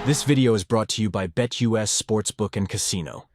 This video is brought to you by BetUS Sportsbook and Casino.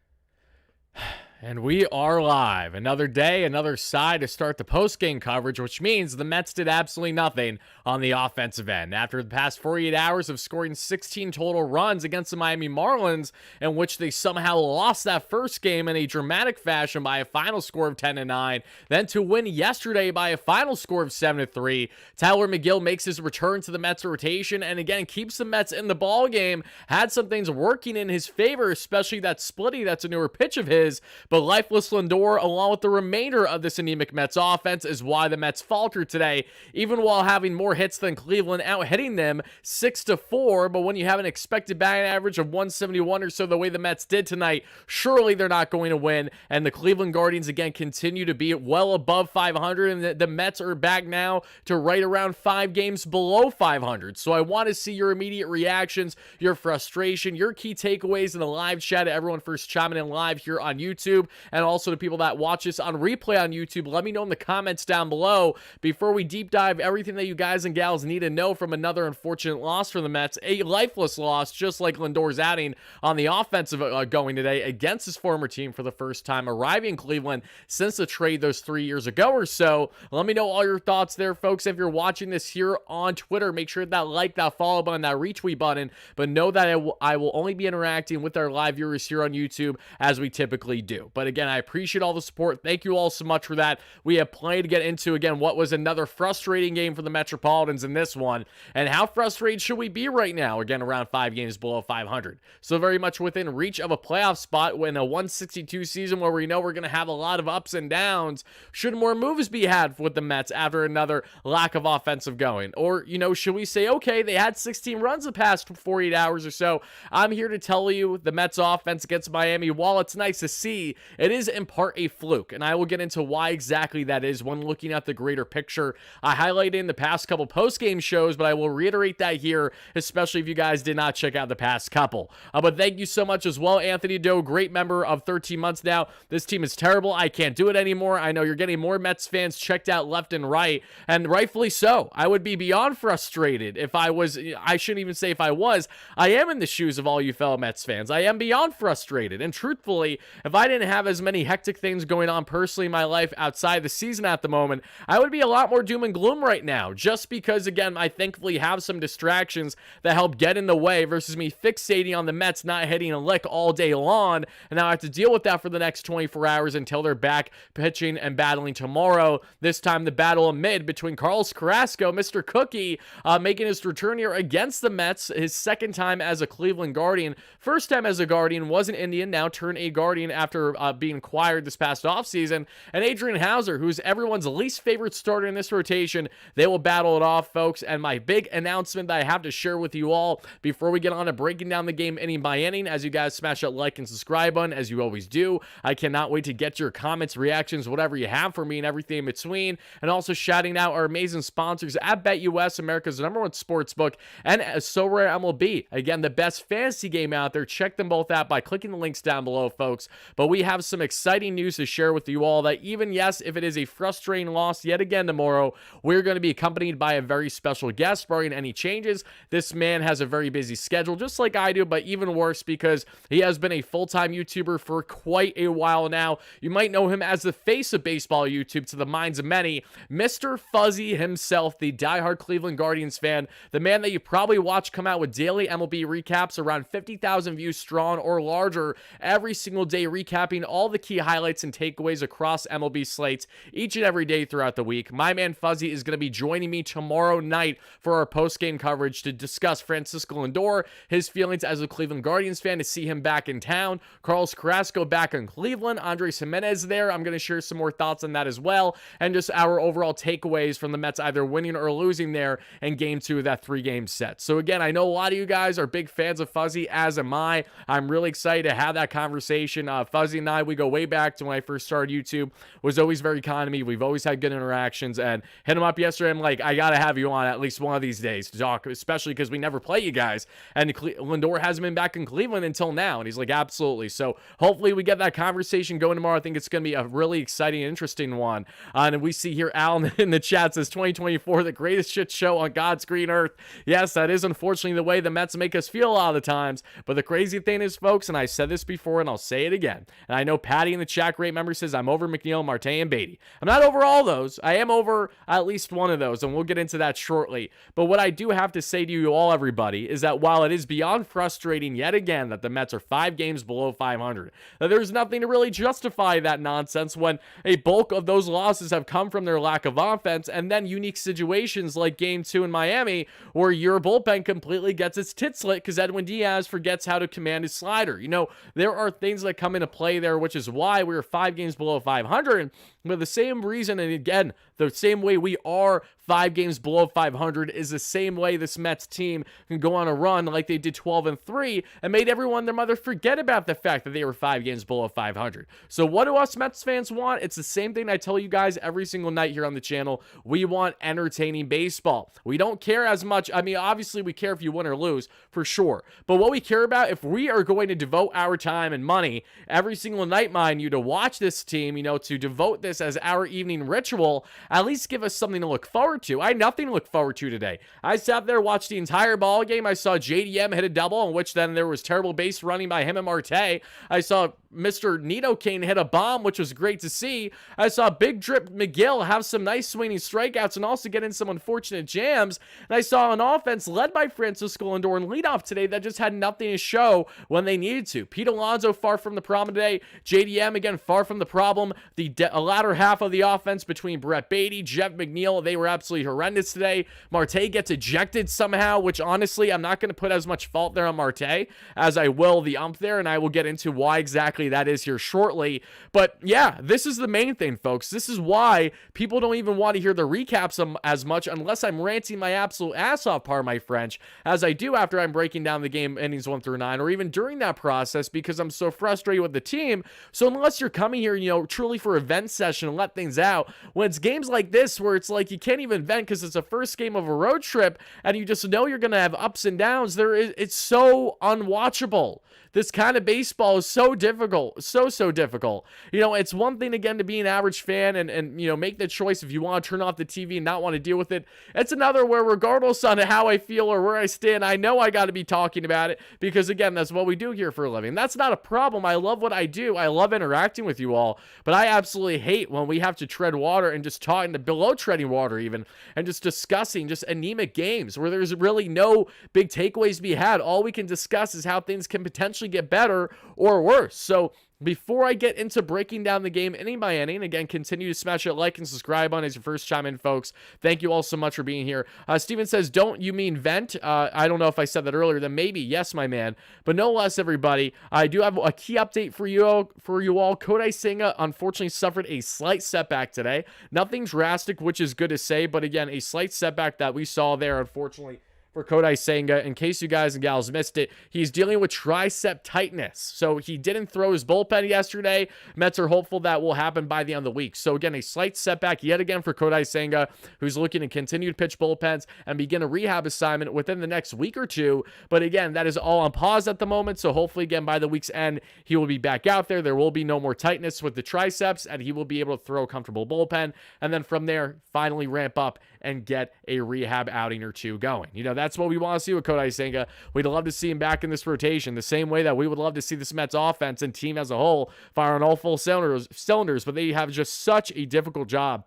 And we are live. Another day, another side to start the post-game coverage, which means the Mets did absolutely nothing on the offensive end. After the past 48 hours of scoring 16 total runs against the Miami Marlins, in which they somehow lost that first game in a dramatic fashion by a final score of 10-9, then to win yesterday by a final score of 7-3, Tyler McGill makes his return to the Mets rotation and again keeps the Mets in the ball game. Had some things working in his favor, especially that splitty that's a newer pitch of his. But lifeless Lindor, along with the remainder of this anemic Mets offense, is why the Mets faltered today, even while having more hits than Cleveland, out hitting them 6-4. But when you have an expected batting average of 171 or so, the way the Mets did tonight, surely they're not going to win. And the Cleveland Guardians again continue to be well above 500, and the Mets are back now to right around 5 games below 500. So I want to see your immediate reactions, your frustration, your key takeaways in the live chat. Everyone first chiming in live here on YouTube, and also to people that watch this on replay on YouTube. Let me know in the comments down below before we deep dive everything that you guys and gals need to know from another unfortunate loss for the Mets, a lifeless loss, just like Lindor's outing on the offensive going today against his former team for the first time arriving in Cleveland since the trade those 3 years ago or so. Let me know all your thoughts there, folks. If you're watching this here on Twitter, make sure that like, that follow button, that retweet button, but know that I will only be interacting with our live viewers here on YouTube as we typically do. But again, I appreciate all the support. Thank you all so much for that. We have plenty to get into. Again, what was another frustrating game for the Metropolitans in this one, and how frustrated should we be right now? Again, around 5 games below 500. So very much within reach of a playoff spot in a 162 season where we know we're going to have a lot of ups and downs. Should more moves be had with the Mets after another lack of offensive going? Or, should we say, okay, they had 16 runs the past 48 hours or so. I'm here to tell you the Mets offense against Miami, while it's nice to see, it is in part a fluke, and I will get into why exactly that is when looking at the greater picture. I highlighted in the past couple post-game shows, but I will reiterate that here, especially if you guys did not check out the past couple. But thank you so much as well, Anthony Doe, great member of 13 months now. This team is terrible. I can't do it anymore. I know you're getting more Mets fans checked out left and right, and rightfully so. I would be beyond frustrated if I was, I shouldn't even say if I was, I am in the shoes of all you fellow Mets fans. I am beyond frustrated, and truthfully, if I didn't have as many hectic things going on personally in my life outside the season at the moment, I would be a lot more doom and gloom right now, just because, again, I thankfully have some distractions that help get in the way versus me fixating on the Mets not hitting a lick all day long, and now I have to deal with that for the next 24 hours until they're back pitching and battling tomorrow. This time the battle amid between Carlos Carrasco, Mr. Cookie, making his return here against the Mets, his second time as a Cleveland Guardian. First time as a Guardian was an Indian, now turned a Guardian after being acquired this past offseason, and Adrian Hauser, who's everyone's least favorite starter in this rotation. They will battle it off, folks, and my big announcement that I have to share with you all before we get on to breaking down the game inning by inning, as you guys smash that like and subscribe button, as you always do. I cannot wait to get your comments, reactions, whatever you have for me, and everything in between, and also shouting out our amazing sponsors at BetUS, America's #1 sportsbook, and SoRare MLB. Again, the best fantasy game out there. Check them both out by clicking the links down below, folks. But we have some exciting news to share with you all that even, yes, if it is a frustrating loss yet again tomorrow, we're going to be accompanied by a very special guest, barring any changes. This man has a very busy schedule, just like I do, but even worse because he has been a full-time YouTuber for quite a while now. You might know him as the face of baseball YouTube to the minds of many, Mr. Fuzzy himself, the diehard Cleveland Guardians fan, the man that you probably watch come out with daily MLB recaps around 50,000 views strong or larger every single day, recapping all the key highlights and takeaways across MLB slates each and every day throughout the week. My man Fuzzy is going to be joining me tomorrow night for our post-game coverage to discuss Francisco Lindor, his feelings as a Cleveland Guardians fan to see him back in town, Carlos Carrasco back in Cleveland, Andres Gimenez there. I'm going to share some more thoughts on that as well, and just our overall takeaways from the Mets either winning or losing there in game 2 of that 3-game set. So again, I know a lot of you guys are big fans of Fuzzy, as am I. I'm really excited to have that conversation. Fuzzy and I, we go way back to when I first started YouTube, was always very kind to me. We've always had good interactions, and hit him up yesterday. I'm like, I gotta have you on at least one of these days to talk, especially because we never play you guys, and Lindor hasn't been back in Cleveland until now, and he's like, absolutely. So hopefully we get that conversation going tomorrow. I think it's gonna be a really exciting and interesting one. And we see here Alan in the chat says 2024, the greatest shit show on God's green earth. Yes, that is unfortunately the way the Mets make us feel a lot of the times. But the crazy thing is, folks, and I said this before and I'll say it again, and I know Patty in the chat, great member, says I'm over McGill, Marte, and Beatty. I'm not over all those. I am over at least one of those, and we'll get into that shortly. But what I do have to say to you all, everybody, is that while it is beyond frustrating yet again that the Mets are 5 games below 500, there's nothing to really justify that nonsense when a bulk of those losses have come from their lack of offense, and then unique situations like Game 2 in Miami where your bullpen completely gets its tits lit because Edwin Diaz forgets how to command his slider. You know, there are things that come into play there, which is why we were 5 games below 500. But the same reason, and again, the same way we are 5 games below 500 is the same way this Mets team can go on a run like they did 12-3 and made everyone their mother forget about the fact that they were 5 games below 500. So what do us Mets fans want? It's the same thing I tell you guys every single night here on the channel. We want entertaining baseball. We don't care as much. I mean, obviously we care if you win or lose, for sure. But what we care about, if we are going to devote our time and money every single night, mind you, to watch this team, you know, to devote this as our evening ritual, at least give us something to look forward to. I had nothing to look forward to today. I sat there, watched the entire ball game. I saw JDM hit a double, in which then there was terrible base running by him and Marte. I saw Mr. Nito Kane hit a bomb, which was great to see. I saw Big Drip McGill have some nice swinging strikeouts and also get in some unfortunate jams. And I saw an offense led by Francisco Lindor in leadoff today that just had nothing to show when they needed to. Pete Alonso far from the problem today. JDM again far from the problem. The latter half of the offense between Brett Beatty, Jeff McNeil, they were absolutely horrendous today. Marte gets ejected somehow, which honestly I'm not going to put as much fault there on Marte as I will the ump there, and I will get into why exactly that is here shortly. But yeah, this is the main thing, folks. This is why people don't even want to hear the recaps as much unless I'm ranting my absolute ass off, pardon my French, as I do after I'm breaking down the game innings 1 through 9, or even during that process, because I'm so frustrated with the team. So unless you're coming here, you know, truly for a vent session and let things out, when it's games like this where it's like you can't even vent because it's a first game of a road trip and you just know you're going to have ups and downs, it's so unwatchable. This kind of baseball is so difficult, so difficult. You know, it's one thing, again, to be an average fan and you know, make the choice if you want to turn off the TV and not want to deal with it. It's another where regardless on how I feel or where I stand, I know I got to be talking about it because, again, that's what we do here for a living. That's not a problem. I love what I do. I love interacting with you all, but I absolutely hate when we have to tread water and just talking to below treading water even and just discussing just anemic games where there's really no big takeaways to be had. All we can discuss is how things can potentially get better or worse. So before I get into breaking down the game inning by inning, again, continue to smash that like and subscribe on as your first chime in, folks. Thank you all so much for being here. Steven says, don't you mean vent? I don't know if I said that earlier. Then maybe. Yes, my man. But no less, everybody. I do have a key update for you all. Kodai Senga unfortunately suffered a slight setback today. Nothing drastic, which is good to say. But again, a slight setback that we saw there, unfortunately, for Kodai Senga. In case you guys and gals missed it, he's dealing with tricep tightness. So he didn't throw his bullpen yesterday. Mets are hopeful that will happen by the end of the week. So again, a slight setback yet again for Kodai Senga, who's looking to continue to pitch bullpens and begin a rehab assignment within the next week or two. But again, that is all on pause at the moment. So hopefully, again, by the week's end, he will be back out there. There will be no more tightness with the triceps, and he will be able to throw a comfortable bullpen. And then from there, finally ramp up and get a rehab outing or two going. You know, that's what we want to see with Kodai Senga. We'd love to see him back in this rotation, the same way that we would love to see this Mets offense and team as a whole fire on all full cylinders, but they have just such a difficult job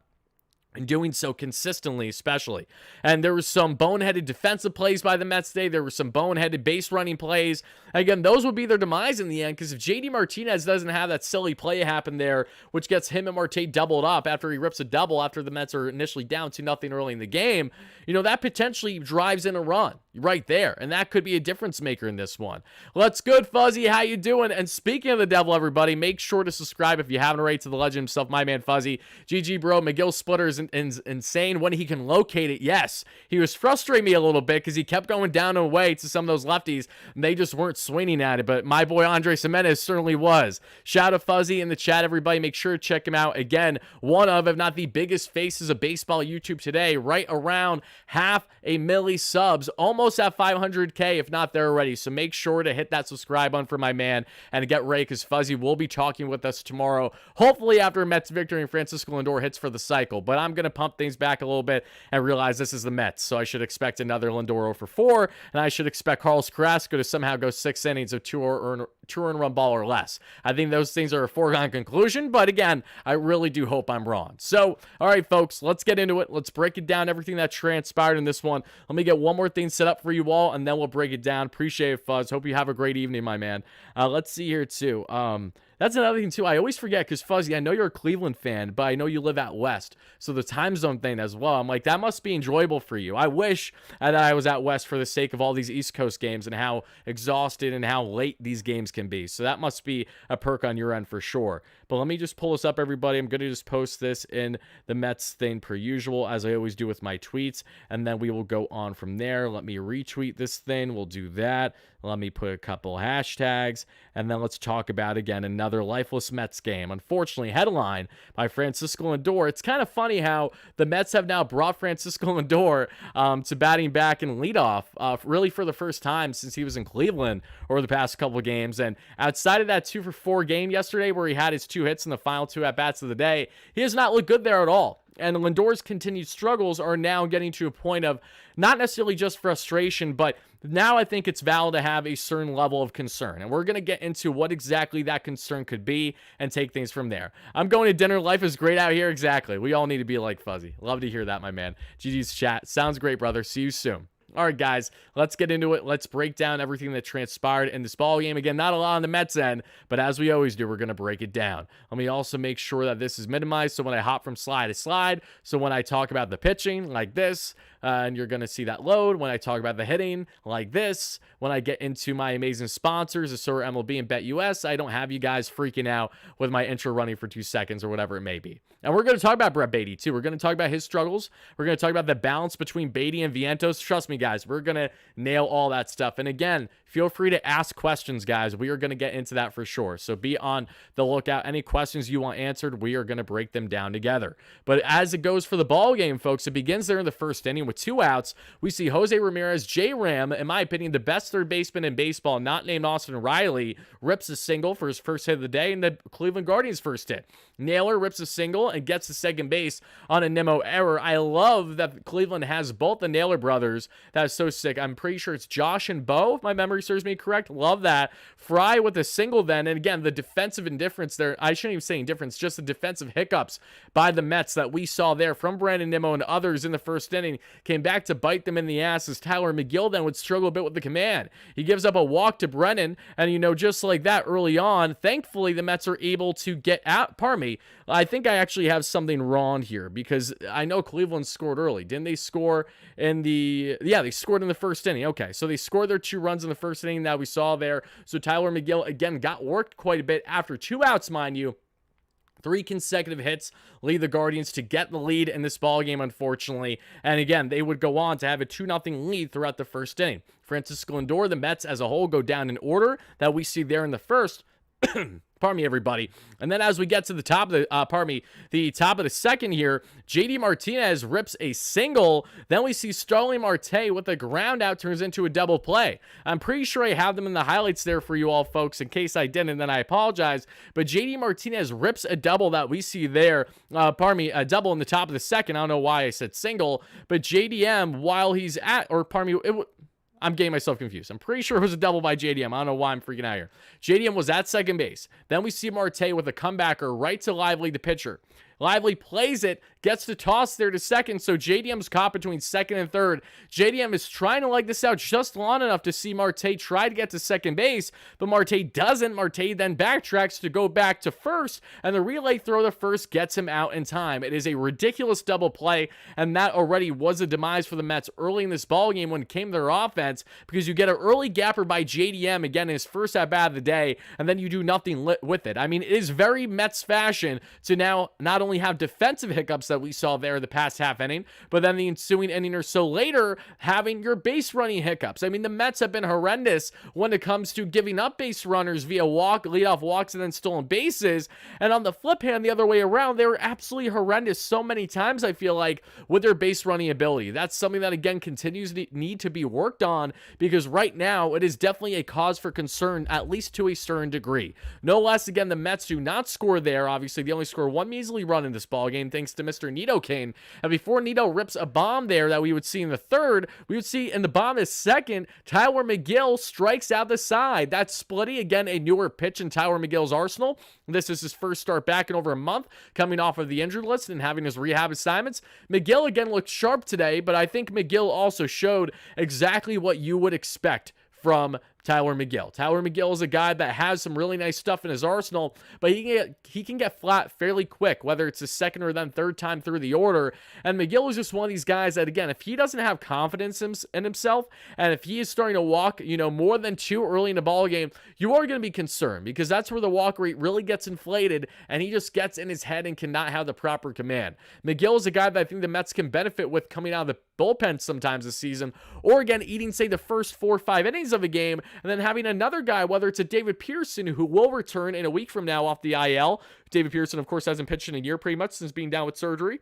and doing so consistently, especially. And there was some boneheaded defensive plays by the Mets today. There were some boneheaded base running plays. Again, those would be their demise in the end, because if JD Martinez doesn't have that silly play happen there, which gets him and Marte doubled up after he rips a double after the Mets are initially down 2-0 early in the game, you know, that potentially drives in a run. right there, and that could be a difference maker in this one. What's good, Fuzzy? How you doing? And speaking of the devil, everybody, make sure to subscribe if you haven't already to the legend himself, my man Fuzzy. GG, bro. McGill splitter is insane when he can locate it. Yes, he was frustrating me a little bit because he kept going down and away to some of those lefties, and they just weren't swinging at it, but my boy Andres Jimenez certainly was. Shout out Fuzzy in the chat, everybody. Make sure to check him out. Again, one of, if not the biggest faces of baseball YouTube today, right around 500,000 subs, almost at 500K, if not there already. So make sure to hit that subscribe button for my man and get ready because Fuzzy will be talking with us tomorrow, hopefully after a Mets victory and Francisco Lindor hits for the cycle. But I'm going to pump things back a little bit and realize this is the Mets, so I should expect another Lindor 0 for 4, and I should expect Carlos Carrasco to somehow go 6 innings of two-run run ball or less. I think those things are a foregone conclusion, but again, I really do hope I'm wrong. So, all right, folks, let's get into it. Let's break it down, everything that transpired in this one. Let me get one more thing set up for you all, and then we'll break it down. Appreciate it, Fuzz. Hope you have a great evening, my man. Let's see here, too. That's another thing, too. I always forget because, Fuzzy, I know you're a Cleveland fan, but I know you live out west. So the time zone thing as well. I'm like, that must be enjoyable for you. I wish that I was out west for the sake of all these East Coast games and how exhausted and how late these games can be. So that must be a perk on your end for sure. But let me just pull this up, everybody. I'm going to just post this in the Mets thing per usual, as I always do with my tweets. And then we will go on from there. Let me retweet this thing. We'll do that. Let me put a couple hashtags, and then let's talk about, again, another lifeless Mets game. Unfortunately, headline by Francisco Lindor. It's kind of funny how the Mets have now brought Francisco Lindor to batting back and leadoff, really for the first time since he was in Cleveland over the past couple of games. And outside of that 2 for 4 game yesterday where he had his 2 hits in the final 2 at-bats of the day, he has not looked good there at all. And Lindor's continued struggles are now getting to a point of not necessarily just frustration, but now I think it's valid to have a certain level of concern. And we're going to get into what exactly that concern could be and take things from there. I'm going to dinner. Life is great out here. Exactly. We all need to be like Fuzzy. Love to hear that, my man. GG's chat. Sounds great, brother. See you soon. All right, guys, let's get into it. Let's break down everything that transpired in this ball game. Again, not a lot on the Mets end, but as we always do, we're going to break it down. Let me also make sure that this is minimized, so when I hop from slide to slide, so when I talk about the pitching like this, and you're going to see that load. When I talk about the hitting like this, when I get into my amazing sponsors, Asura MLB and BetUS, I don't have you guys freaking out with my intro running for 2 seconds or whatever it may be. And we're going to talk about Brett Beatty too. We're going to talk about his struggles. We're going to talk about the balance between Beatty and Vientos. Trust me, guys, we're going to nail all that stuff. And again, feel free to ask questions, guys. We are going to get into that for sure. So be on the lookout. Any questions you want answered, we are going to break them down together. But as it goes for the ball game, folks, it begins there in the first inning with 2 outs. We see Jose Ramirez, J-Ram, in my opinion, the best third baseman in baseball, not named Austin Riley, rips a single for his first hit of the day, and the Cleveland Guardians' first hit. Naylor rips a single and gets to second base on a Nimmo error. I love that Cleveland has both the Naylor brothers. That is so sick. I'm pretty sure it's Josh and Bo, if my memory serves me correct. Love that. Fry with a single then. And again, the defensive indifference there. I shouldn't even say indifference, just the defensive hiccups by the Mets that we saw there from Brandon Nimmo and others in the first inning came back to bite them in the ass as Tyler McGill then would struggle a bit with the command. He gives up a walk to Brennan, and just like that early on, thankfully the Mets are able to get out. Pardon me, I think I actually have something wrong here because I know Cleveland scored early. Didn't they score in the... Yeah, they scored in the first inning. Okay, so they scored their 2 runs in the first inning that we saw there. So Tyler McGill, again, got worked quite a bit after 2 outs, mind you. 3 consecutive hits lead the Guardians to get the lead in this ballgame, unfortunately. And again, they would go on to have a 2-0 lead throughout the first inning. Francisco Lindor, the Mets as a whole go down in order that we see there in the first. Pardon me, everybody. And then as we get to the top of the, the top of the second here, JD Martinez rips a single. Then we see Starling Marte with a ground out turns into a double play. I'm pretty sure I have them in the highlights there for you all, folks. In case I didn't, then I apologize. But JD Martinez rips a double that we see there. A double in the top of the second. I don't know why I said single, but JDM, while he's at, I'm getting myself confused. I'm pretty sure it was a double by JDM. I don't know why I'm freaking out here. JDM was at second base. Then we see Marte with a comebacker right to Lively, the pitcher. Lively plays it, gets the toss there to second, so JDM's caught between second and third. JDM is trying to leg this out just long enough to see Marte try to get to second base, but Marte doesn't. Marte then backtracks to go back to first, and the relay throw to first gets him out in time. It is a ridiculous double play, and that already was a demise for the Mets early in this ballgame when it came to their offense, because you get an early gapper by JDM, again, his first at-bat of the day, and then you do nothing with it. I mean, it is very Mets fashion to now not only have defensive hiccups that we saw there the past half inning, but then the ensuing inning or so later, having your base running hiccups. I mean, the Mets have been horrendous when it comes to giving up base runners via leadoff walks and then stolen bases. And on the flip hand, the other way around, they were absolutely horrendous so many times, I feel like, with their base running ability. That's something that, again, continues to need to be worked on, because right now it is definitely a cause for concern, at least to a certain degree. No less, again, the Mets do not score there. Obviously, they only score one measly run in this ballgame, thanks to Mr. Nido Kane. And before Nido rips a bomb there that we would see in the third, we would see in the bottom of second, Tyler McGill strikes out the side. That's Splitty, again, a newer pitch in Tyler McGill's arsenal. This is his first start back in over a month, coming off of the injured list and having his rehab assignments. McGill, again, looked sharp today, but I think McGill also showed exactly what you would expect from Tyler McGill. Tyler McGill is a guy that has some really nice stuff in his arsenal, but he can get flat fairly quick, whether it's the second or then third time through the order. And McGill is just one of these guys that, again, if he doesn't have confidence in himself, and if he is starting to walk, more than two early in the ball game, you are going to be concerned, because that's where the walk rate really gets inflated, and he just gets in his head and cannot have the proper command. McGill is a guy that I think the Mets can benefit with coming out of the bullpen sometimes this season, or again, eating, say, the first 4 or 5 innings of a game, and then having another guy, whether it's a David Pearson, who will return in a week from now off the IL. David Pearson, of course, hasn't pitched in a year pretty much since being down with surgery,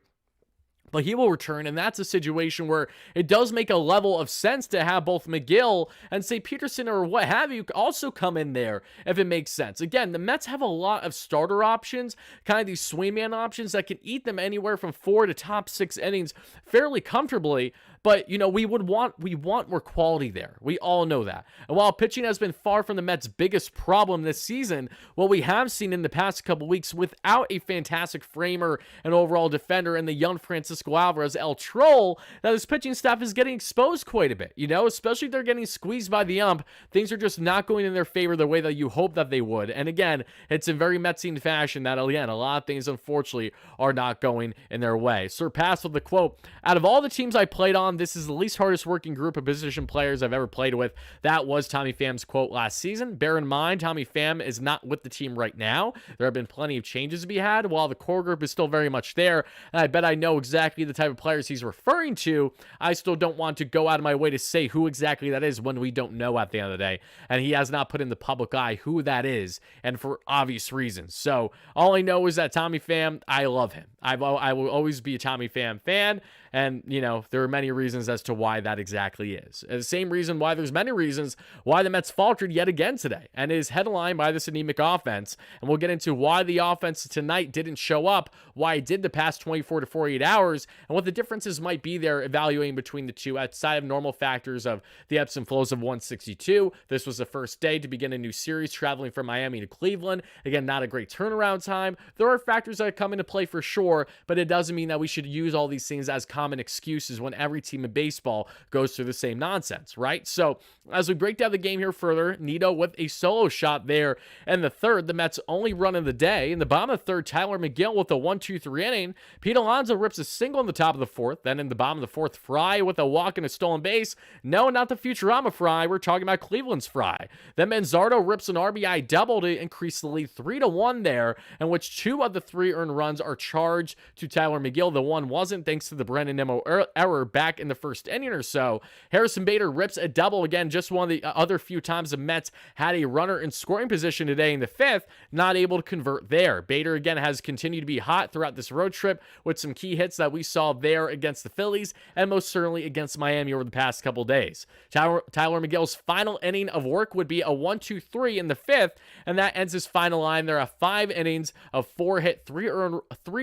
but he will return, and that's a situation where it does make a level of sense to have both McGill and, say, Peterson or what have you also come in there if it makes sense. Again, the Mets have a lot of starter options, kind of these swingman options that can eat them anywhere from 4 to top 6 innings fairly comfortably. But, we want more quality there. We all know that. And while pitching has been far from the Mets' biggest problem this season, what we have seen in the past couple weeks without a fantastic framer and overall defender and the young Francisco Alvarez, El Troll, that this pitching staff is getting exposed quite a bit, especially if they're getting squeezed by the ump. Things are just not going in their favor the way that you hope that they would. And again, it's in very Metsian fashion that, again, a lot of things, unfortunately, are not going in their way. Surpassed with the quote, "Out of all the teams I played on, this is the least hardest working group of position players I've ever played with." That was Tommy Pham's quote last season. Bear in mind, Tommy Pham is not with the team right now. There have been plenty of changes to be had, while the core group is still very much there. And I bet I know exactly the type of players he's referring to. I still don't want to go out of my way to say who exactly that is when we don't know at the end of the day. And he has not put in the public eye who that is, and for obvious reasons. So all I know is that Tommy Pham, I love him. I will always be a Tommy Pham fan. And, there are many reasons as to why that exactly is. And the same reason why there's many reasons why the Mets faltered yet again today, and is headlined by this anemic offense. And we'll get into why the offense tonight didn't show up, why it did the past 24 to 48 hours, and what the differences might be there evaluating between the two outside of normal factors of the ebbs and flows of 162. This was the first day to begin a new series traveling from Miami to Cleveland. Again, not a great turnaround time. There are factors that come into play for sure, but it doesn't mean that we should use all these things as common excuses when every team in baseball goes through the same nonsense, right? So as we break down the game here further, Nido with a solo shot there in the third, the Mets' only run of the day. In the bottom of the third, Tyler McGill with a 1-2-3 inning. Pete Alonso rips a single in the top of the fourth. Then in the bottom of the fourth, Fry with a walk and a stolen base. No, not the Futurama Fry. We're talking about Cleveland's Fry. Then Manzardo rips an RBI double to increase the lead 3-1 there, in which 2 of the 3 earned runs are charged to Tyler McGill. The one wasn't, thanks to the Brennan Nimmo error back in the first inning or so. Harrison Bader rips a double again, just one of the other few times the Mets had a runner in scoring position today in the fifth, not able to convert there. Bader again has continued to be hot throughout this road trip with some key hits that we saw there against the Phillies and most certainly against Miami over the past couple days. Tyler McGill's final inning of work would be a 1-2-3 in the fifth, and that ends his final line. There are 5 innings of 4 hit, 3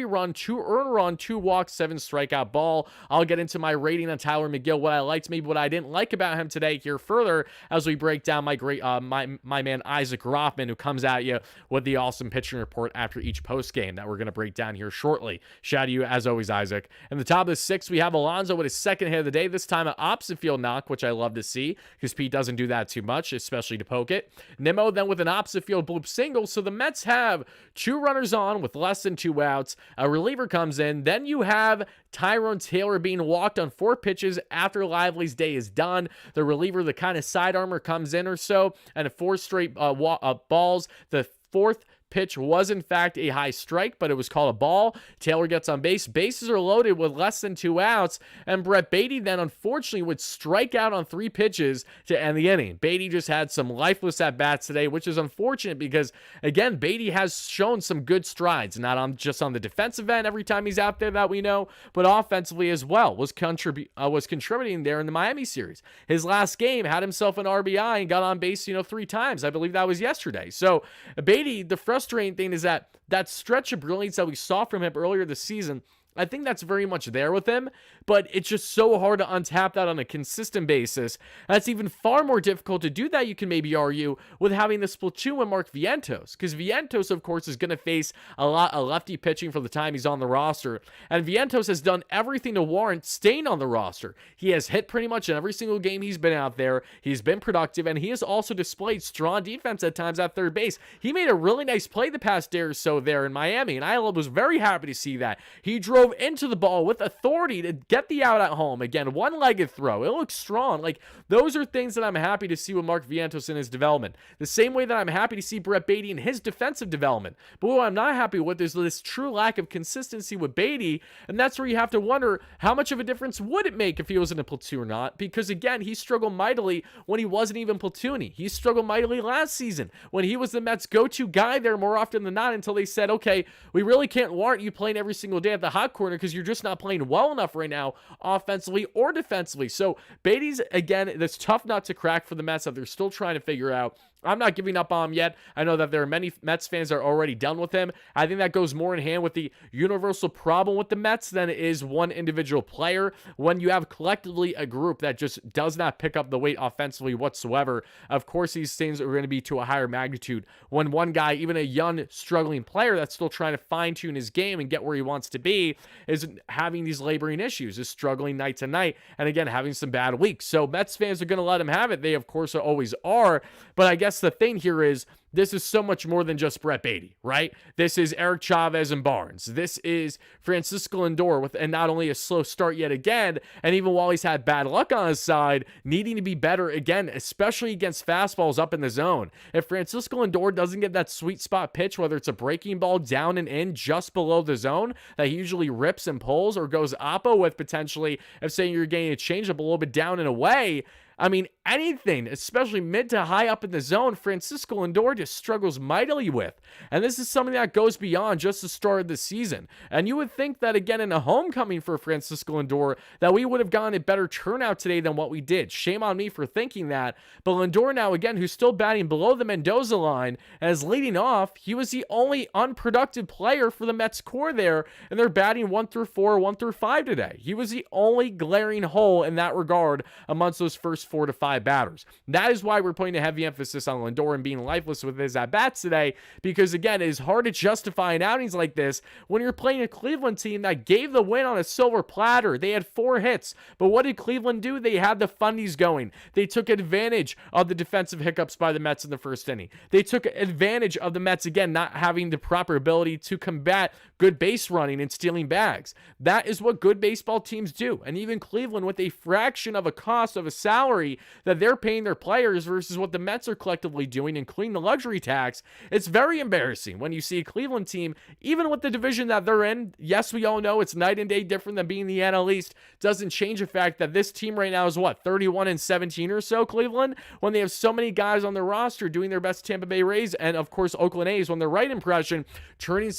run, 2 earned run, 2 walks, 7 strikeout balls. all, I'll get into my rating on Tyler McGill, what I liked, maybe what I didn't like about him today here further as we break down my great my man Isaac Rothman, who comes at you with the awesome pitching report after each post game that we're going to break down here shortly. Shout out to you as always, Isaac. In the top of the sixth, we have Alonso with his second hit of the day, this time an opposite field knock, which I love to see because Pete doesn't do that too much, especially to poke it. Nimmo then with an opposite field bloop single, so the Mets have 2 runners on with less than 2 outs. A reliever comes in. Then you have Tyrone Taylor being walked on 4 pitches after Lively's day is done. The reliever, the kind of side armor, comes in or so, and 4 straight balls. The 4th pitch was in fact a high strike, but it was called a ball. Taylor gets on base. Bases are loaded with less than 2 outs, and Brett Beatty then unfortunately would strike out on 3 pitches to end the inning. Beatty just had some lifeless at-bats today, which is unfortunate because, again, Beatty has shown some good strides, not just on the defensive end every time he's out there that we know, but offensively as well, was contributing there in the Miami series. His last game had himself an RBI and got on base, 3 times. I believe that was yesterday. So Beatty, the frustrating thing is that stretch of brilliance that we saw from him earlier this season, I think that's very much there with him, but it's just so hard to untap that on a consistent basis. That's even far more difficult to do that, you can maybe argue, with having this platoon with Mark Vientos, because Vientos, of course, is going to face a lot of lefty pitching for the time he's on the roster, and Vientos has done everything to warrant staying on the roster. He has hit pretty much in every single game he's been out there. He's been productive, and he has also displayed strong defense at times at third base. He made a really nice play the past day or so there in Miami, and I was very happy to see that. He drove into the ball with authority to get the out at home. Again, one-legged throw. It looks strong. Like, those are things that I'm happy to see with Mark Vientos in his development. The same way that I'm happy to see Brett Beatty in his defensive development. But what I'm not happy with is this true lack of consistency with Beatty, and that's where you have to wonder how much of a difference would it make if he was in a platoon or not, because again, he struggled mightily when he wasn't even platoony. He struggled mightily last season when he was the Mets' go-to guy there more often than not, until they said, okay, we really can't warrant you playing every single day at the hot corner because you're just not playing well enough right now, offensively or defensively. So Beatty's, again, that's tough not to crack for the Mets that they're still trying to figure out. I'm not giving up on him yet. I know that there are many Mets fans that are already done with him. I think that goes more in hand with the universal problem with the Mets than it is one individual player. When you have collectively a group that just does not pick up the weight offensively whatsoever, of course these things are going to be to a higher magnitude. When one guy, even a young, struggling player that's still trying to fine-tune his game and get where he wants to be, is having these laboring issues, is struggling night to night, and again, having some bad weeks. So Mets fans are going to let him have it. They, of course, always are. But I guess the thing here is, this is so much more than just Brett Beatty, right? This is Eric Chavez and Barnes. This is Francisco Lindor and not only a slow start yet again, and even while he's had bad luck on his side, needing to be better again, especially against fastballs up in the zone. If Francisco Lindor doesn't get that sweet spot pitch, whether it's a breaking ball down and in just below the zone that he usually rips and pulls, or goes oppo with potentially, if saying you're getting a changeup a little bit down and away, I mean, anything, especially mid to high up in the zone, Francisco Lindor just struggles mightily with. And this is something that goes beyond just the start of the season. And you would think that, again, in a homecoming for Francisco Lindor, that we would have gotten a better turnout today than what we did. Shame on me for thinking that. But Lindor now, again, who's still batting below the Mendoza line, and is leading off, he was the only unproductive player for the Mets core there, and they're batting 1 through 4, 1 through 5 today. He was the only glaring hole in that regard amongst those first 4 to 5 batters. That is why we're putting a heavy emphasis on Lindor and being lifeless with his at-bats today, because again, it is hard to justify an outings like this when you're playing a Cleveland team that gave the win on a silver platter. They had 4 hits, but what did Cleveland do? They had the fundies going. They took advantage of the defensive hiccups by the Mets in the first inning. They took advantage of the Mets, again, not having the proper ability to combat good base running and stealing bags. That is what good baseball teams do. And even Cleveland, with a fraction of a cost of a salary that they're paying their players versus what the Mets are collectively doing, including the luxury tax, it's very embarrassing when you see a Cleveland team, even with the division that they're in. Yes, we all know it's night and day different than being the NL East. Doesn't change the fact that this team right now is what, 31-17 or so, Cleveland, when they have so many guys on their roster doing their best. Tampa Bay Rays and of course Oakland A's, when the right impression, turning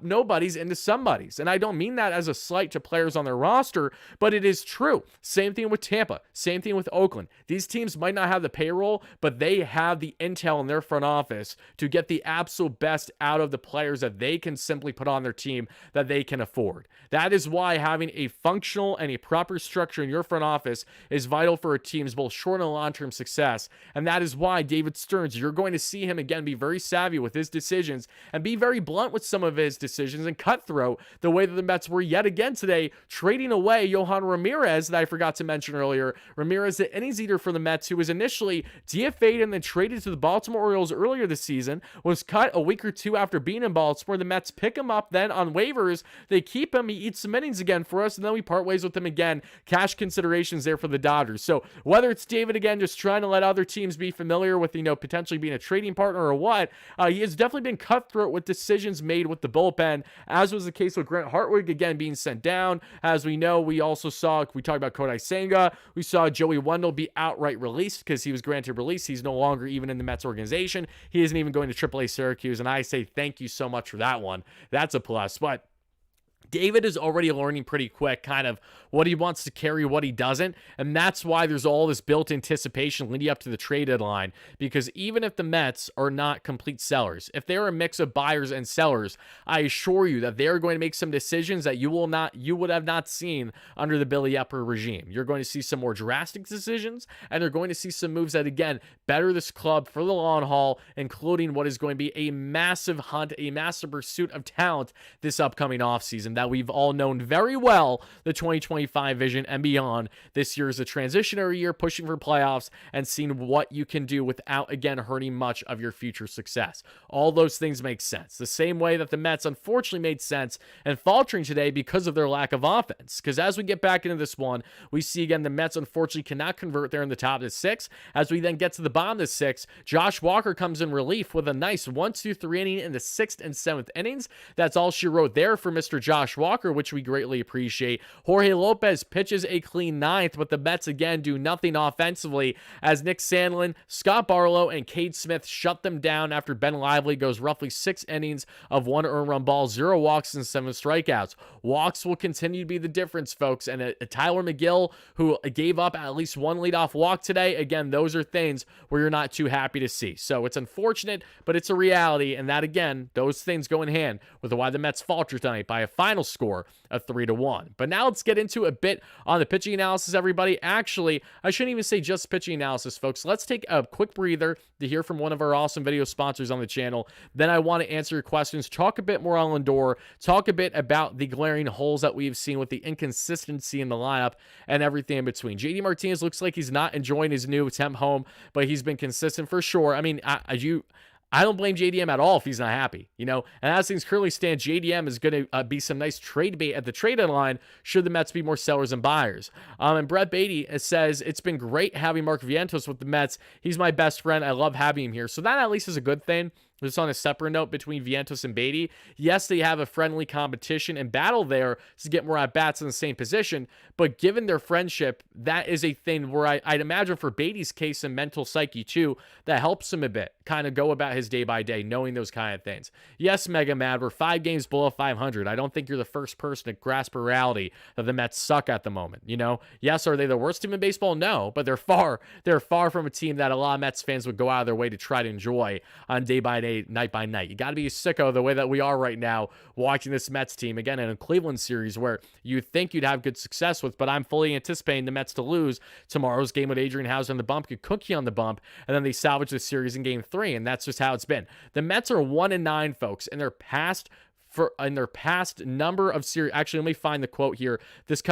nobodies into somebodies. And I don't mean that as a slight to players on their roster, but it is true. Same thing with Tampa. Same Same thing with Oakland. These teams might not have the payroll, but they have the intel in their front office to get the absolute best out of the players that they can simply put on their team that they can afford. That is why having a functional and a proper structure in your front office is vital for a team's both short and long-term success. And that is why David Stearns, you're going to see him again be very savvy with his decisions and be very blunt with some of his decisions and cutthroat the way that the Mets were yet again today, trading away Yohan Ramirez that I forgot to mention earlier. Ramirez, the innings eater for the Mets, who was initially DFA'd and then traded to the Baltimore Orioles earlier this season, was cut a week or two after being in Baltimore. The Mets pick him up then on waivers. They keep him. He eats some innings again for us, and then we part ways with him again. Cash considerations there for the Dodgers. So whether it's David again just trying to let other teams be familiar with, potentially being a trading partner or what, he has definitely been cutthroat with decisions made with the bullpen, as was the case with Grant Hartwig again being sent down. As we know, we talked about Kodai Senga. We saw Joey Wendell be outright released because he was granted release. He's no longer even in the Mets organization. He isn't even going to AAA Syracuse, and I say thank you so much for that one. That's a plus. But David is already learning pretty quick kind of what he wants to carry, what he doesn't, and that's why there's all this built anticipation leading up to the trade deadline, because even if the Mets are not complete sellers, if they're a mix of buyers and sellers, I assure you that they're going to make some decisions that you would have not seen under the Billy Epper regime. You're going to see some more drastic decisions, and they're going to see some moves that, again, better this club for the long haul, including what is going to be a massive hunt, a massive pursuit of talent this upcoming offseason that we've all known very well, the 2025 vision and beyond. This year is a transitionary year, pushing for playoffs and seeing what you can do without, again, hurting much of your future success. All those things make sense. The same way that the Mets unfortunately made sense and faltering today because of their lack of offense. Because as we get back into this one, we see again the Mets unfortunately cannot convert there in the top of the six. As we then get to the bottom of the six, Josh Walker comes in relief with a nice 1-2-3 inning in the 6th and 7th innings. That's all she wrote there for Mr. Josh Walker, which we greatly appreciate. Jorge Lopez pitches a clean 9th, but the Mets again do nothing offensively as Nick Sandlin, Scott Barlow, and Cade Smith shut them down after Ben Lively goes roughly 6 innings of 1 earned run ball, 0 walks, and 7 strikeouts. Walks will continue to be the difference, folks, and a Tyler McGill, who gave up at least 1 leadoff walk today, again, those are things where you're not too happy to see. So it's unfortunate, but it's a reality, and that, again, those things go in hand with why the Mets falter tonight by a final score of 3-1. But now let's get into a bit on the pitching analysis, everybody. Actually, I shouldn't even say just pitching analysis, folks. Let's take a quick breather to hear from one of our awesome video sponsors on the channel. Then I want to answer your questions, talk a bit more on Lindor, talk a bit about the glaring holes that we've seen with the inconsistency in the lineup and everything in between. JD Martinez looks like he's not enjoying his new temp home, but he's been consistent for sure. I mean, I don't blame JDM at all if he's not happy, and as things currently stand, JDM is going to be some nice trade bait at the trade deadline should the Mets be more sellers than buyers. And Brett Beatty says, it's been great having Mark Vientos with the Mets. He's my best friend. I love having him here. So that at least is a good thing. Just on a separate note between Vientos and Beatty, yes, they have a friendly competition and battle there to get more at-bats in the same position, but given their friendship, that is a thing where I'd imagine for Beatty's case and mental psyche too, that helps him a bit, kind of go about his day by day, knowing those kind of things. Yes, Mega Mad, we're 5 games below 500. I don't think you're the first person to grasp a reality that the Mets suck at the moment, Yes, are they the worst team in baseball? No, but they're far from a team that a lot of Mets fans would go out of their way to try to enjoy on day by day, night by night. You got to be a sicko the way that we are right now watching this Mets team, again, in a Cleveland series where you think you'd have good success with, but I'm fully anticipating the Mets to lose tomorrow's game with Adrian Hauser on the bump, get Cookie on the bump, and then they salvage the series in game 3, and that's just how it's been. The Mets are 1-9, folks, in their past number of series. Actually, let me find the quote here. This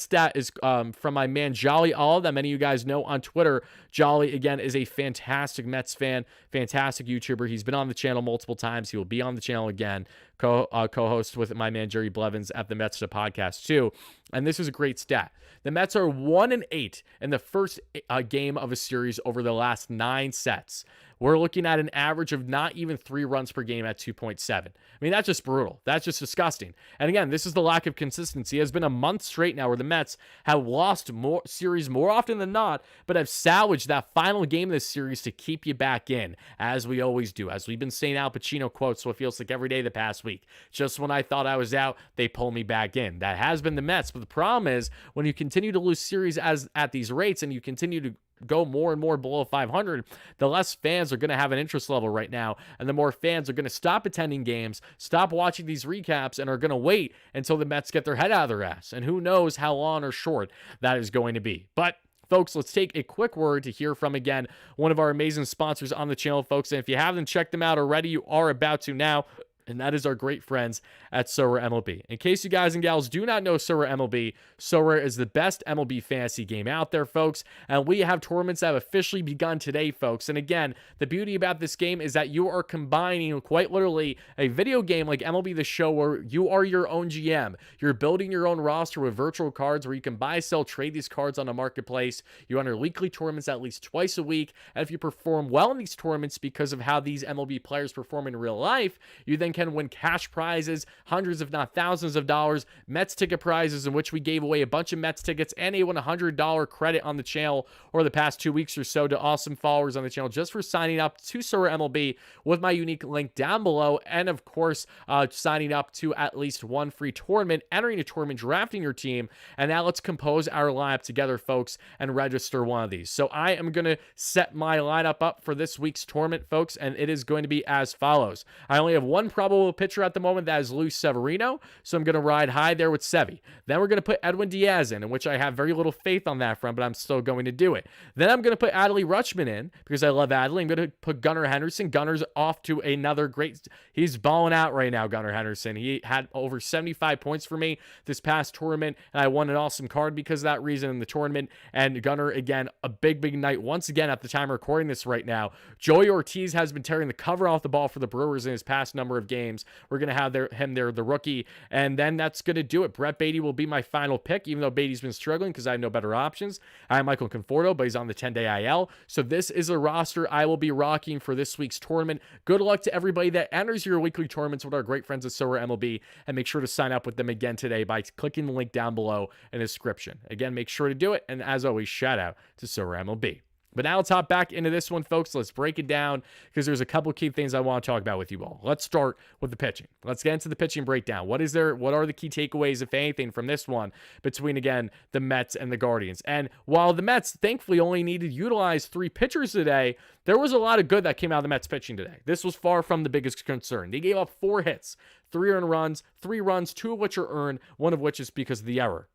stat is from my man Jolly All that many of you guys know on Twitter. Jolly, again, is a fantastic Mets fan, fantastic YouTuber. He's been on the channel multiple times. He will be on the channel again, co-host with my man Jerry Blevins at the Mets podcast too. And this is a great stat. The Mets are 1-8 in the first game of a series over the last 9 sets. we're looking at an average of not even 3 runs per game at 2.7. I mean, that's just brutal. That's just disgusting. And again, this is the lack of consistency. It has been a month straight now where the Mets have lost more series more often than not, but have salvaged that final game of this series to keep you back in, as we always do. As we've been saying Al Pacino quotes, so it feels like every day the past week. Just when I thought I was out, they pull me back in. That has been the Mets. But the problem is when you continue to lose series as at these rates and you continue to go more and more below 500, the less fans are going to have an interest level right now, and the more fans are going to stop attending games, stop watching these recaps, and are going to wait until the Mets get their head out of their ass. And who knows how long or short that is going to be. But folks, let's take a quick word to hear from, again, one of our amazing sponsors on the channel, folks. And if you haven't checked them out already, you are about to now. And that is our great friends at Sorare MLB. In case you guys and gals do not know Sorare MLB, Sorare is the best MLB fantasy game out there, folks. And we have tournaments that have officially begun today, folks. And again, the beauty about this game is that you are combining quite literally a video game like MLB The Show where you are your own GM. You're building your own roster with virtual cards where you can buy, sell, trade these cards on a marketplace. You enter weekly tournaments at least twice a week. And if you perform well in these tournaments because of how these MLB players perform in real life, you then can win cash prizes, hundreds if not thousands of dollars, Mets ticket prizes, in which we gave away a bunch of Mets tickets and a $100 credit on the channel over the past 2 weeks or so to awesome followers on the channel just for signing up to Sorare MLB with my unique link down below, and of course signing up to at least one free tournament, entering a tournament, drafting your team. And now let's compose our lineup together, folks, and register one of these. So I am going to set my lineup up for this week's tournament, folks, and it is going to be as follows. I only have one probable pitcher at the moment, that is Luis Severino, so I'm going to ride high there with Sevy. Then we're going to put Edwin Diaz in which I have very little faith on that front, but I'm still going to do it. Then I'm going to put Adley Rutschman in because I love Adley. I'm going to put Gunnar Henderson. Gunner's off to another great, he's balling out right now, Gunnar Henderson. He had over 75 points for me this past tournament, and I won an awesome card because of that reason in the tournament. And Gunnar, again, a big night once again at the time of recording this right now. Joey Ortiz has been tearing the cover off the ball for the Brewers in his past number of games. We're going to have him there, the rookie, and then that's going to do it. Brett Beatty will be my final pick, even though Beatty's been struggling because I have no better options. I have Michael Conforto, but he's on the 10-day IL. So this is a roster I will be rocking for this week's tournament. Good luck to everybody that enters your weekly tournaments with our great friends at Sorare MLB, and make sure to sign up with them again today by clicking the link down below in the description. Again, make sure to do it, and as always, shout out to Sorare MLB. But now let's hop back into this one, folks. Let's break it down because there's a couple key things I want to talk about with you all. Let's start with the pitching. Let's get into the pitching breakdown. What are the key takeaways, if anything, from this one between, again, the Mets and the Guardians? And while the Mets thankfully only needed to utilize 3 pitchers today, there was a lot of good that came out of the Mets pitching today. This was far from the biggest concern. They gave up 4 hits, 3 earned runs, 3 runs, 2 of which are earned, 1 of which is because of the error.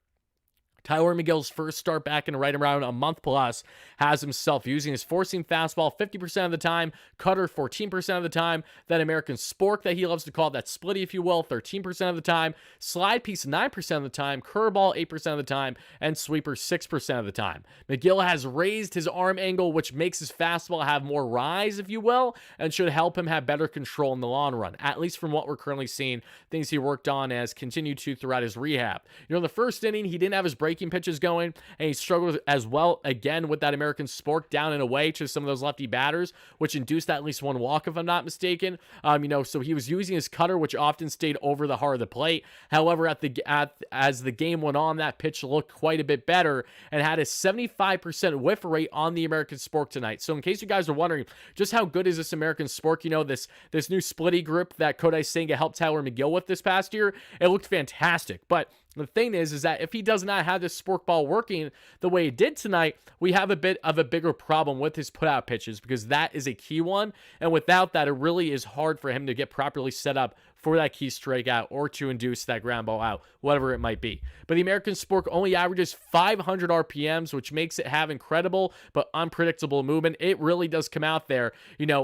Tyler McGill's first start back in right around a month plus has himself using his four-seam fastball 50% of the time, cutter 14% of the time, that American spork that he loves to call, that splitty, if you will, 13% of the time, slide piece 9% of the time, curveball 8% of the time, and sweeper 6% of the time. McGill has raised his arm angle, which makes his fastball have more rise, if you will, and should help him have better control in the long run, at least from what we're currently seeing, things he worked on as continued to throughout his rehab. You know, in the first inning, he didn't have his breaking pitches going, and he struggled as well again with that American spork down and away to some of those lefty batters, which induced at least 1 walk, if I'm not mistaken. So he was using his cutter, which often stayed over the heart of the plate. However, as the game went on, that pitch looked quite a bit better and had a 75% whiff rate on the American spork tonight. So in case you guys are wondering just how good is this American spork, this new splitty group that Kodai Senga helped Tyler McGill with this past year, it looked fantastic. But the thing is that if he does not have this spork ball working the way it did tonight, we have a bit of a bigger problem with his put-out pitches, because that is a key one. And without that, it really is hard for him to get properly set up for that key strikeout or to induce that ground ball out, whatever it might be. But the American spork only averages 500 RPMs, which makes it have incredible but unpredictable movement. It really does come out there,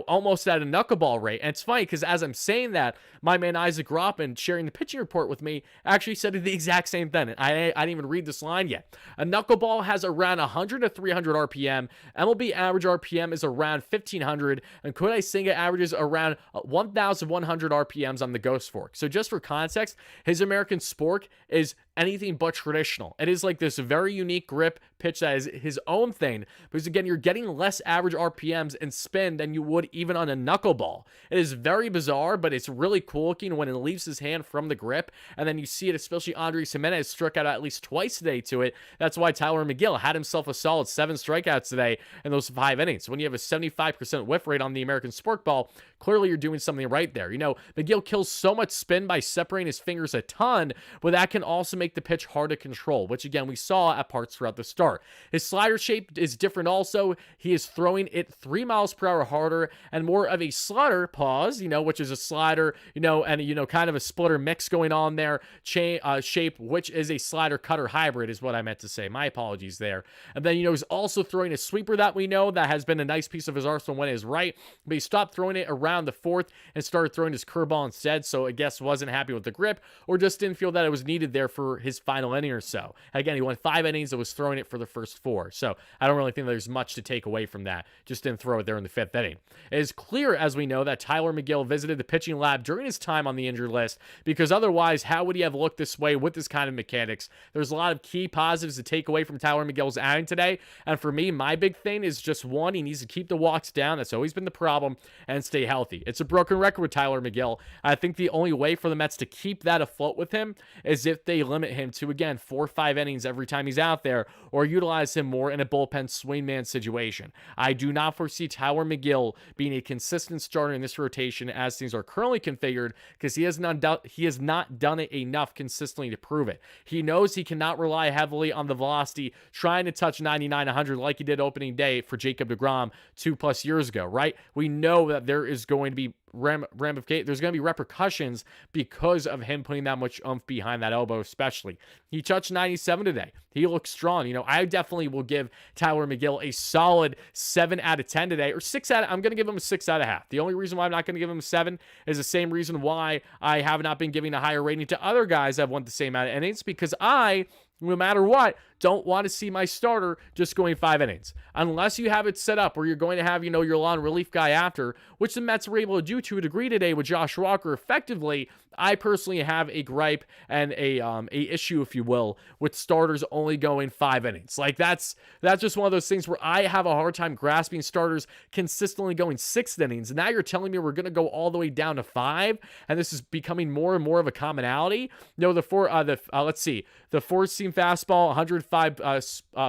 almost at a knuckleball rate. And it's funny because as I'm saying that, my man Isaac Roppin, sharing the pitching report with me, actually said the exact same thing. I didn't even read this line yet. A knuckleball has around 100 to 300 RPM. MLB average RPM is around 1,500, and Kodai Senga averages around 1,100 RPMs on the Ghost Fork. So just for context, his American spork is anything but traditional. It is like this very unique grip pitch that is his own thing, because again, you're getting less average RPMs and spin than you would even on a knuckleball. It is very bizarre, but it's really cool looking when it leaves his hand from the grip, and then you see it, especially Andres Gimenez struck out at least twice today to it. That's why Tyler McGill had himself a solid 7 strikeouts today in those 5 innings. When you have a 75% whiff rate on the American sport ball, clearly you're doing something right there. You know, McGill kills so much spin by separating his fingers a ton, but that can also make the pitch hard to control, which again, we saw at parts throughout the start. His slider shape is different also. He is throwing it 3 miles per hour harder and more of a slider pause, you know, which is a slider, you know, and, you know, kind of a splitter mix going on there, shape, which is a slider cutter hybrid is what I meant to say. My apologies there. And then, you know, he's also throwing a sweeper that we know that has been a nice piece of his arsenal when it is right, but he stopped throwing it around the 4th and started throwing his curveball instead. So I guess wasn't happy with the grip or just didn't feel that it was needed there for his final inning or so. Again, he went 5 innings and was throwing it for the first 4. So I don't really think there's much to take away from that. Just didn't throw it there in the 5th inning. It is clear, as we know, that Tyler McGill visited the pitching lab during his time on the injured list, because otherwise, how would he have looked this way with this kind of mechanics? There's a lot of key positives to take away from Tyler McGill's outing today. And for me, my big thing is just one, he needs to keep the walks down. That's always been the problem, and stay healthy. It's a broken record with Tyler McGill. I think the only way for the Mets to keep that afloat with him is if they limit him to, again, 4 or 5 innings every time he's out there, or utilize him more in a bullpen swingman situation. I do not foresee Tyler McGill being a consistent starter in this rotation as things are currently configured, because he has not done it enough consistently to prove it. He knows he cannot rely heavily on the velocity trying to touch 99, 100 like he did opening day for Jacob deGrom 2+ years ago, right? We know that there is going to be there's going to be repercussions because of him putting that much oomph behind that elbow, especially. He touched 97 today. He looks strong. You know, I definitely will give Tyler McGill a solid 7 out of 10 today, or 6 out of, I'm going to give him a 6.5. The only reason why I'm not going to give him a 7 is the same reason why I have not been giving a higher rating to other guys that have won the same amount of innings, because no matter what, don't want to see my starter just going 5 innings. Unless you have it set up where you're going to have, you know, your long relief guy after, which the Mets were able to do to a degree today with Josh Walker effectively. I personally have a gripe and a issue, if you will, with starters only going 5 innings. Like that's just one of those things where I have a hard time grasping starters consistently going 6 innings. Now you're telling me we're going to go all the way down to 5, and this is becoming more and more of a commonality. No, let's see, the 4-seam fastball, 105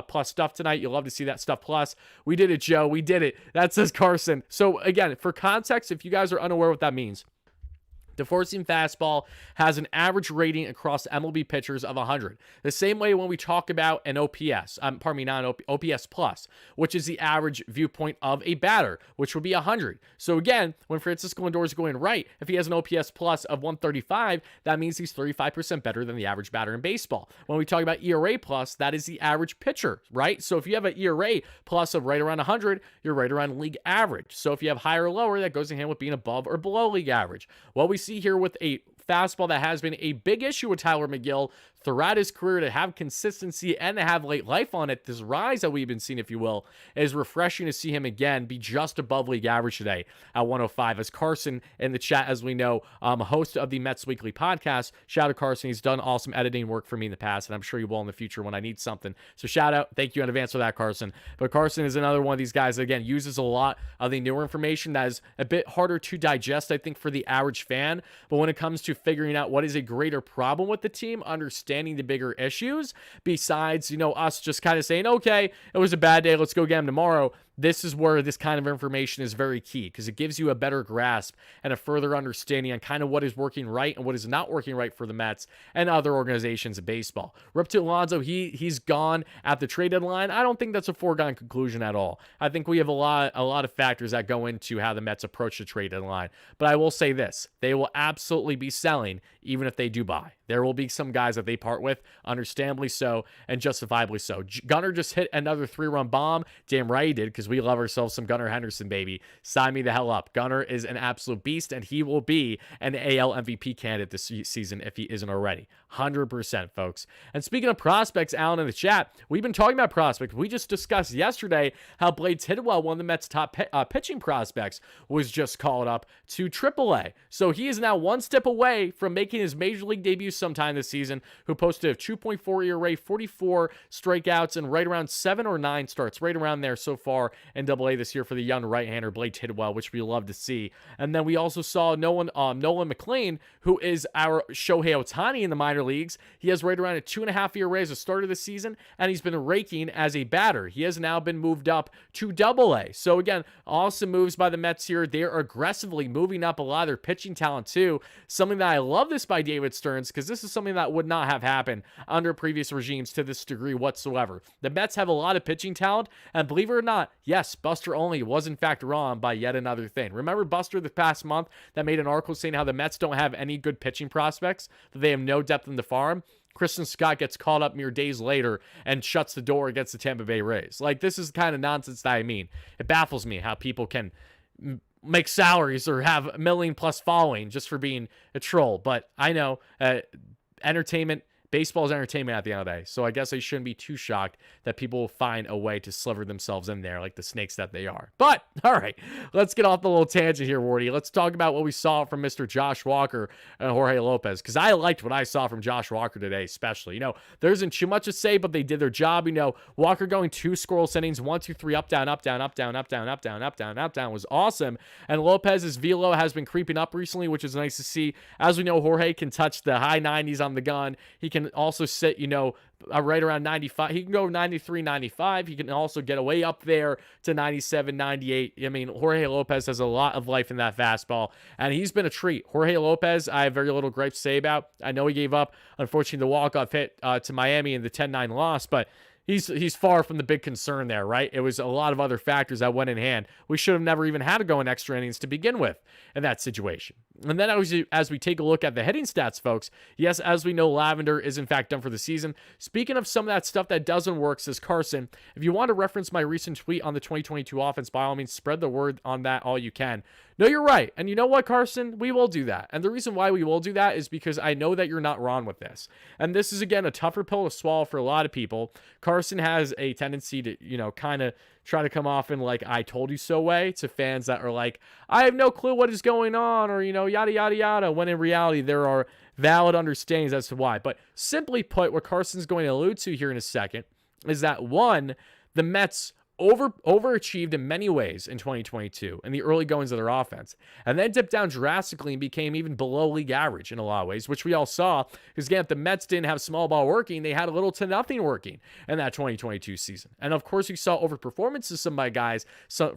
plus stuff tonight. You'll love to see that stuff plus. We did it, Joe. We did it. That says Carson. So again, for context, if you guys are unaware what that means, the 4-seam fastball has an average rating across MLB pitchers of 100. The same way when we talk about an OPS, not an OPS plus, which is the average viewpoint of a batter, which would be 100. So again, when Francisco Lindor is going right, if he has an OPS plus of 135, that means he's 35% better than the average batter in baseball. When we talk about ERA plus, that is the average pitcher, right? So if you have an ERA plus of right around 100, you're right around league average. So if you have higher or lower, that goes in hand with being above or below league average. What we see here with a fastball that has been a big issue with Tyler McGill throughout his career, to have consistency and to have late life on it, this rise that we've been seeing, if you will, is refreshing to see him again be just above league average today at 105. As Carson in the chat, as we know, host of the Mets Weekly podcast, shout out Carson. He's done awesome editing work for me in the past, and I'm sure he will in the future when I need something. So shout out. Thank you in advance for that, Carson. But Carson is another one of these guys that, again, uses a lot of the newer information that is a bit harder to digest, I think, for the average fan. But when it comes to figuring out what is a greater problem with the team, understanding the bigger issues, besides, you know, us just kind of saying, okay, it was a bad day, let's go get him tomorrow. This is where this kind of information is very key, because it gives you a better grasp and a further understanding on kind of what is working right and what is not working right for the Mets and other organizations in baseball. We're up to Alonso. He's gone at the trade deadline. I don't think that's a foregone conclusion at all. I think we have a lot of factors that go into how the Mets approach the trade deadline. But I will say this, they will absolutely be selling even if they do buy. There will be some guys that they part with, understandably so and justifiably so. Gunnar just hit another 3-run bomb. Damn right he did, because because we love ourselves some Gunnar Henderson, baby. Sign me the hell up. Gunnar is an absolute beast, and he will be an AL MVP candidate this season if he isn't already. 100%, folks. And speaking of prospects, Alan in the chat, we've been talking about prospects. We just discussed yesterday how Blade Tidwell, one of the Mets' top pitching prospects, was just called up to AAA. So he is now one step away from making his major league debut sometime this season, who posted a 2.4 ERA, 44 strikeouts, and right around 7 or 9 starts, right around there so far in AA this year for the young right-hander Blade Tidwell, which we love to see. And then we also saw Nolan McLean, who is our Shohei Ohtani in the minor leagues. He has right around a 2.5 ERA as a starter this season, and he's been raking as a batter. He has now been moved up to AA. So again, awesome moves by the Mets here. They're aggressively moving up a lot of their pitching talent too. Something that I love this by David Stearns, because this is something that would not have happened under previous regimes to this degree whatsoever. The Mets have a lot of pitching talent, and believe it or not, yes, Buster Olney was in fact wrong by yet another thing. Remember Buster the past month that made an article saying how the Mets don't have any good pitching prospects, that they have no depth in the farm? Kristen Scott gets called up mere days later and shuts the door against the Tampa Bay Rays. Like, this is the kind of nonsense that I mean. It baffles me how people can make salaries or have a million plus following just for being a troll. But I know entertainment, baseball is entertainment at the end of the day. So I guess I shouldn't be too shocked that people will find a way to sliver themselves in there like the snakes that they are. But, all right, let's get off the little tangent here, Wardy. Let's talk about what we saw from Mr. Josh Walker and Jorge Lopez, because I liked what I saw from Josh Walker today, especially. You know, there isn't too much to say, but they did their job. You know, Walker going 2 scoreless innings, 1, 2, 3, up, down, up, down, up, down, up, down, up, down, up, down, up, down was awesome. And Lopez's velo has been creeping up recently, which is nice to see. As we know, Jorge can touch the high 90s on the gun. He can also sit, you know, right around 95. He can go 93, 95. He can also get away up there to 97, 98. I mean, Jorge Lopez has a lot of life in that fastball, and he's been a treat. Jorge Lopez, I have very little gripes to say about. I know he gave up, unfortunately, the walk-off hit to Miami in the 10-9 loss, but he's far from the big concern there, right? It was a lot of other factors that went in hand. We should have never even had to go in extra innings to begin with in that situation. And then as we take a look at the hitting stats, folks, yes, as we know, Lavender is in fact done for the season. Speaking of some of that stuff that doesn't work, says Carson, if you want to reference my recent tweet on the 2022 offense, by all means, spread the word on that all you can. No, you're right. And you know what, Carson? We will do that. And the reason why we will do that is because I know that you're not wrong with this. And this is, again, a tougher pill to swallow for a lot of people. Carson has a tendency to, you know, kind of try to come off in like I told you so way to fans that are like, I have no clue what is going on, or, you know, yada, yada, yada, when in reality there are valid understandings as to why. But simply put, what Carson's going to allude to here in a second is that, one, the Mets overachieved in many ways in 2022 in the early goings of their offense, and then dipped down drastically and became even below league average in a lot of ways, which we all saw, because again, if the Mets didn't have small ball working, they had a little to nothing working in that 2022 season. And of course, you saw overperformances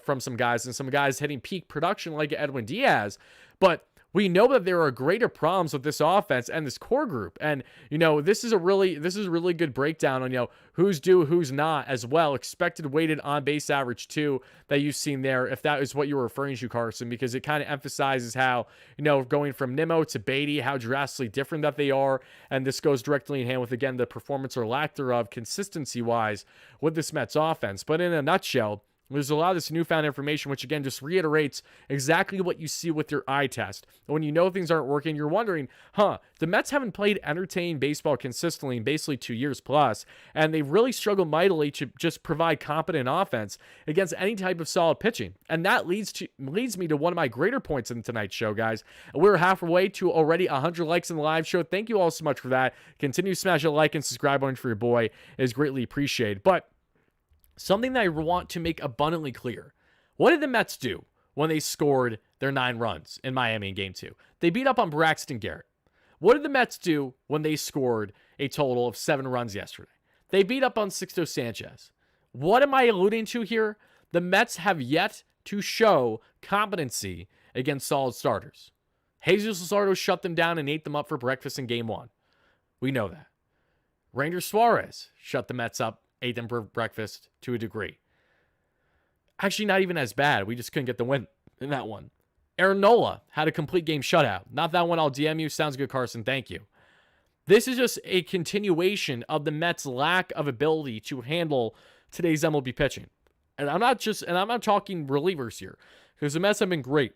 from some guys and some guys hitting peak production like Edwin Diaz, but we know that there are greater problems with this offense and this core group. And, you know, this is a really good breakdown on, you know, who's due, who's not as well. Expected weighted on base average too, that you've seen there, if that is what you were referring to, Carson, because it kind of emphasizes how, you know, going from Nimmo to Beatty, how drastically different that they are. And this goes directly in hand with, again, the performance or lack thereof, consistency wise, with this Mets offense. But in a nutshell, there's a lot of this newfound information, which again just reiterates exactly what you see with your eye test. And when you know things aren't working, you're wondering, the Mets haven't played entertaining baseball consistently in basically 2 years plus, and they've really struggled mightily to just provide competent offense against any type of solid pitching. And that leads me to one of my greater points in tonight's show, guys. We're halfway to already 100 likes in the live show. Thank you all so much for that. Continue to smash a like and subscribe button for your boy. It is greatly appreciated. But something that I want to make abundantly clear. What did the Mets do when they scored their 9 runs in Miami in Game 2? They beat up on Braxton Garrett. What did the Mets do when they scored a total of 7 runs yesterday? They beat up on Sixto Sanchez. What am I alluding to here? The Mets have yet to show competency against solid starters. Jesus Luzardo shut them down and ate them up for breakfast in Game 1. We know that. Ranger Suarez shut the Mets up, ate them for breakfast to a degree. Actually, not even as bad. We just couldn't get the win in that one. Aaron Nola had a complete game shutout. Not that one, I'll DM you. Sounds good, Carson. Thank you. This is just a continuation of the Mets' lack of ability to handle today's MLB pitching. And I'm not talking relievers here, because the Mets have been great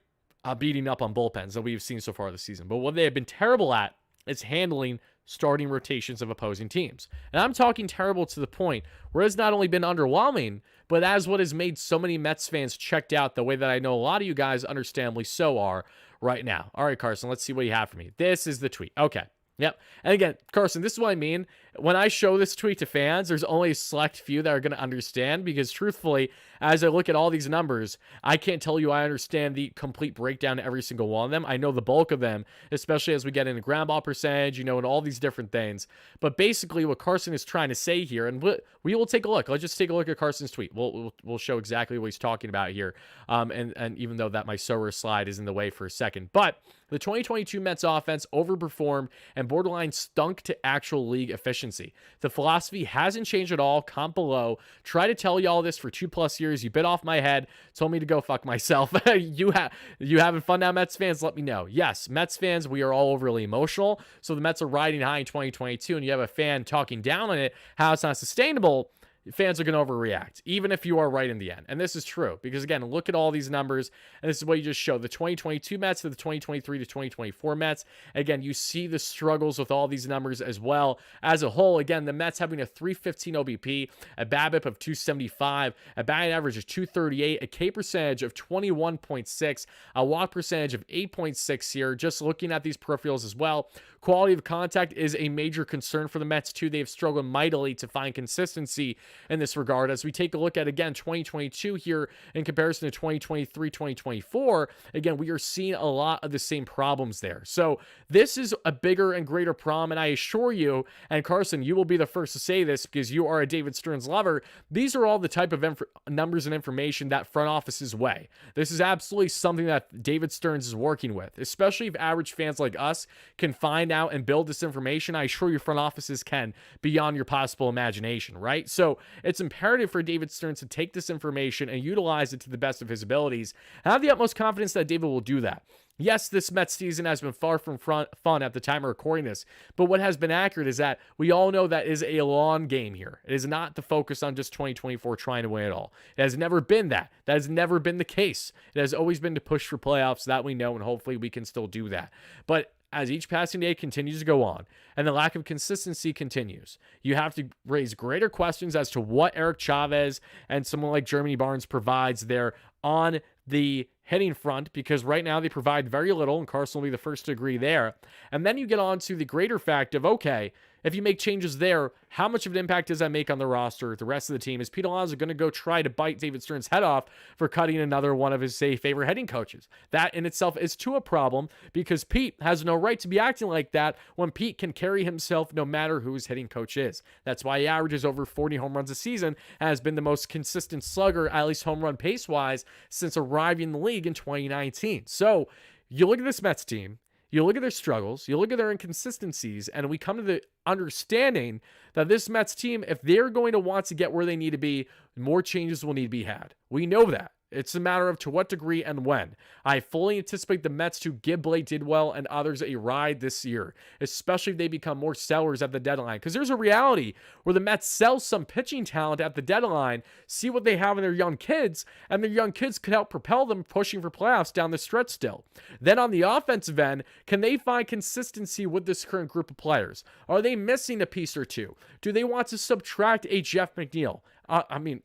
beating up on bullpens that we've seen so far this season. But what they have been terrible at is handling starting rotations of opposing teams. And I'm talking terrible to the point where it's not only been underwhelming, but as what has made so many Mets fans checked out the way that I know a lot of you guys understandably so are right now. All right, Carson, let's see what you have for me. This is the tweet. Okay. Yep. And again, Carson, this is what I mean. When I show this tweet to fans, there's only a select few that are going to understand, because truthfully, as I look at all these numbers, I can't tell you I understand the complete breakdown of every single one of them. I know the bulk of them, especially as we get into ground ball percentage, and all these different things. But basically what Carson is trying to say here, and we will take a look. Let's just take a look at Carson's tweet. We'll show exactly what he's talking about here. And even though that my sower slide is in the way for a second, but the 2022 Mets offense overperformed and borderline stunk to actual league efficiency. The philosophy hasn't changed at all. Comp below. Try to tell y'all this for 2+ years. You bit off my head. Told me to go fuck myself. You having fun now, Mets fans? Let me know. Yes, Mets fans, we are all overly emotional. So the Mets are riding high in 2022, and you have a fan talking down on it, how it's not sustainable. Fans are going to overreact, even if you are right in the end. And this is true, because again, look at all these numbers, and this is what you just showed. The 2022 Mets to the 2023 to 2024 Mets. Again, you see the struggles with all these numbers as well. As a whole, again, the Mets having a 315 OBP, a BABIP of 275, a batting average of 238, a K percentage of 21.6, a walk percentage of 8.6 here. Just looking at these peripherals as well. Quality of contact is a major concern for the Mets too. They've struggled mightily to find consistency in this regard. As we take a look at, again, 2022 here in comparison to 2023, 2024, again, we are seeing a lot of the same problems there. So this is a bigger and greater problem, and I assure you, and Carson, you will be the first to say this because you are a David Stearns lover, these are all the type of numbers and information that front offices weigh. This is absolutely something that David Stearns is working with, especially if average fans like us can find out and build this information. I assure you front offices can beyond your possible imagination, right? So it's imperative for David Stearns to take this information and utilize it to the best of his abilities. I have the utmost confidence that David will do that. Yes, this Mets season has been far from fun at the time of recording this, but what has been accurate is that we all know that is a long game here. It is not the focus on just 2024 trying to win it all. It has never been that. That has never been the case. It has always been to push for playoffs, that we know, and hopefully we can still do that. But as each passing day continues to go on and the lack of consistency continues, you have to raise greater questions as to what Eric Chavez and someone like Jeremy Barnes provides there on the hitting front, because right now they provide very little, and Carson will be the first to agree there. And then you get on to the greater fact of, okay, if you make changes there, how much of an impact does that make on the roster, the rest of the team? Is Pete Alonso going to go try to bite David Stearns' head off for cutting another one of his, say, favorite hitting coaches? That in itself is too a problem, because Pete has no right to be acting like that when Pete can carry himself no matter who his hitting coach is. That's why he averages over 40 home runs a season and has been the most consistent slugger, at least home run pace-wise, since arriving in the league in 2019. So you look at this Mets team, you look at their struggles, you look at their inconsistencies, and we come to the understanding that this Mets team, if they're going to want to get where they need to be, more changes will need to be had. We know that. It's a matter of to what degree and when. I fully anticipate the Mets to give Blake Didwell and others a ride this year, especially if they become more sellers at the deadline. Because there's a reality where the Mets sell some pitching talent at the deadline, see what they have in their young kids, and their young kids could help propel them pushing for playoffs down the stretch still. Then on the offensive end, can they find consistency with this current group of players? Are they missing a piece or two? Do they want to subtract a Jeff McNeil?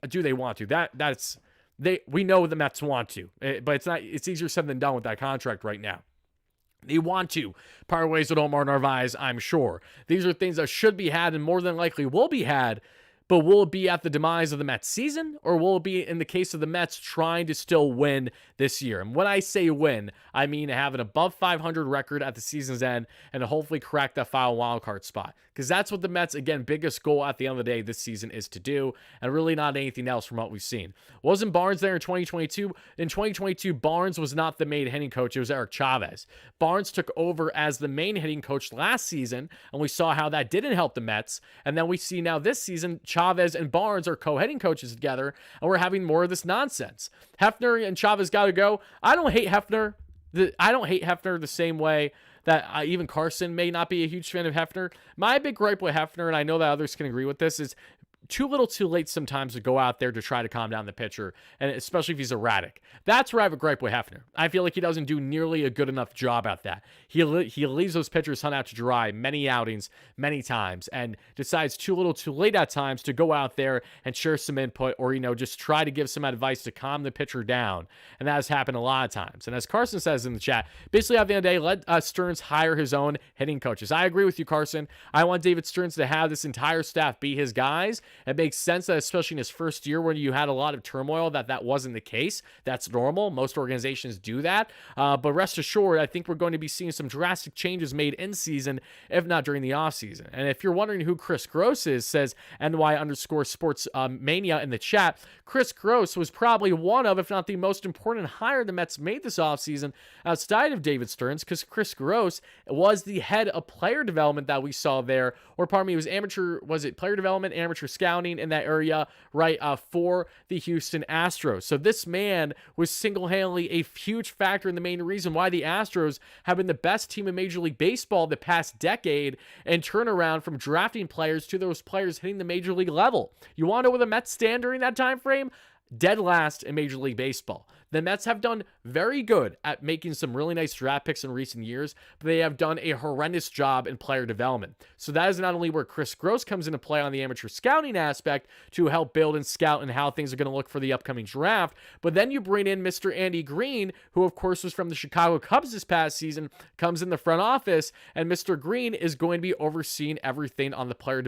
Do they want to? We know the Mets want to, but it's easier said than done with that contract right now. They want to part ways with Omar Narvaez, I'm sure. These are things that should be had and more than likely will be had, but will it be at the demise of the Mets season, or will it be in the case of the Mets trying to still win this year? And when I say win, I mean have an above 500 record at the season's end and to hopefully crack that final wildcard spot. Because that's what the Mets, again, biggest goal at the end of the day this season is to do, and really not anything else from what we've seen. Wasn't Barnes there in 2022? In 2022, Barnes was not the main hitting coach. It was Eric Chavez. Barnes took over as the main hitting coach last season, and we saw how that didn't help the Mets. And then we see now this season, Chavez and Barnes are co-hitting coaches together, and we're having more of this nonsense. Hefner and Chavez got to go. I don't hate Hefner. I don't hate Hefner the same way that even Carson may not be a huge fan of Hefner. My big gripe with Hefner, and I know that others can agree with this, is too little too late sometimes to go out there to try to calm down the pitcher, and especially if he's erratic. That's where I have a gripe with Hefner. I feel like he doesn't do nearly a good enough job at that. He leaves those pitchers hung out to dry many outings, many times, and decides too little too late at times to go out there and share some input, or, just try to give some advice to calm the pitcher down. And that has happened a lot of times. And as Carson says in the chat, basically at the end of the day, let Stearns hire his own hitting coaches. I agree with you, Carson. I want David Stearns to have this entire staff be his guys. It makes sense that, especially in his first year when you had a lot of turmoil, that wasn't the case. That's normal. Most organizations do that. But rest assured, I think we're going to be seeing some drastic changes made in season, if not during the offseason. And if you're wondering who Chris Gross is, says NY_sports mania in the chat, Chris Gross was probably one of, if not the most important hire the Mets made this offseason outside of David Stearns, because Chris Gross was the head of player development that we saw there, or pardon me, was it player development, amateur scouting in that area, right, for the Houston Astros. So this man was single-handedly a huge factor in the main reason why the Astros have been the best team in Major League Baseball the past decade, and turnaround from drafting players to those players hitting the Major League level. You want to know where the Mets stand during that time frame? Dead last in Major League Baseball. The Mets have done very good at making some really nice draft picks in recent years, but they have done a horrendous job in player development. So that is not only where Chris Gross comes into play on the amateur scouting aspect to help build and scout and how things are going to look for the upcoming draft, but then you bring in Mr. Andy Green, who of course was from the Chicago Cubs this past season, comes in the front office, and Mr. Green is going to be overseeing everything on the player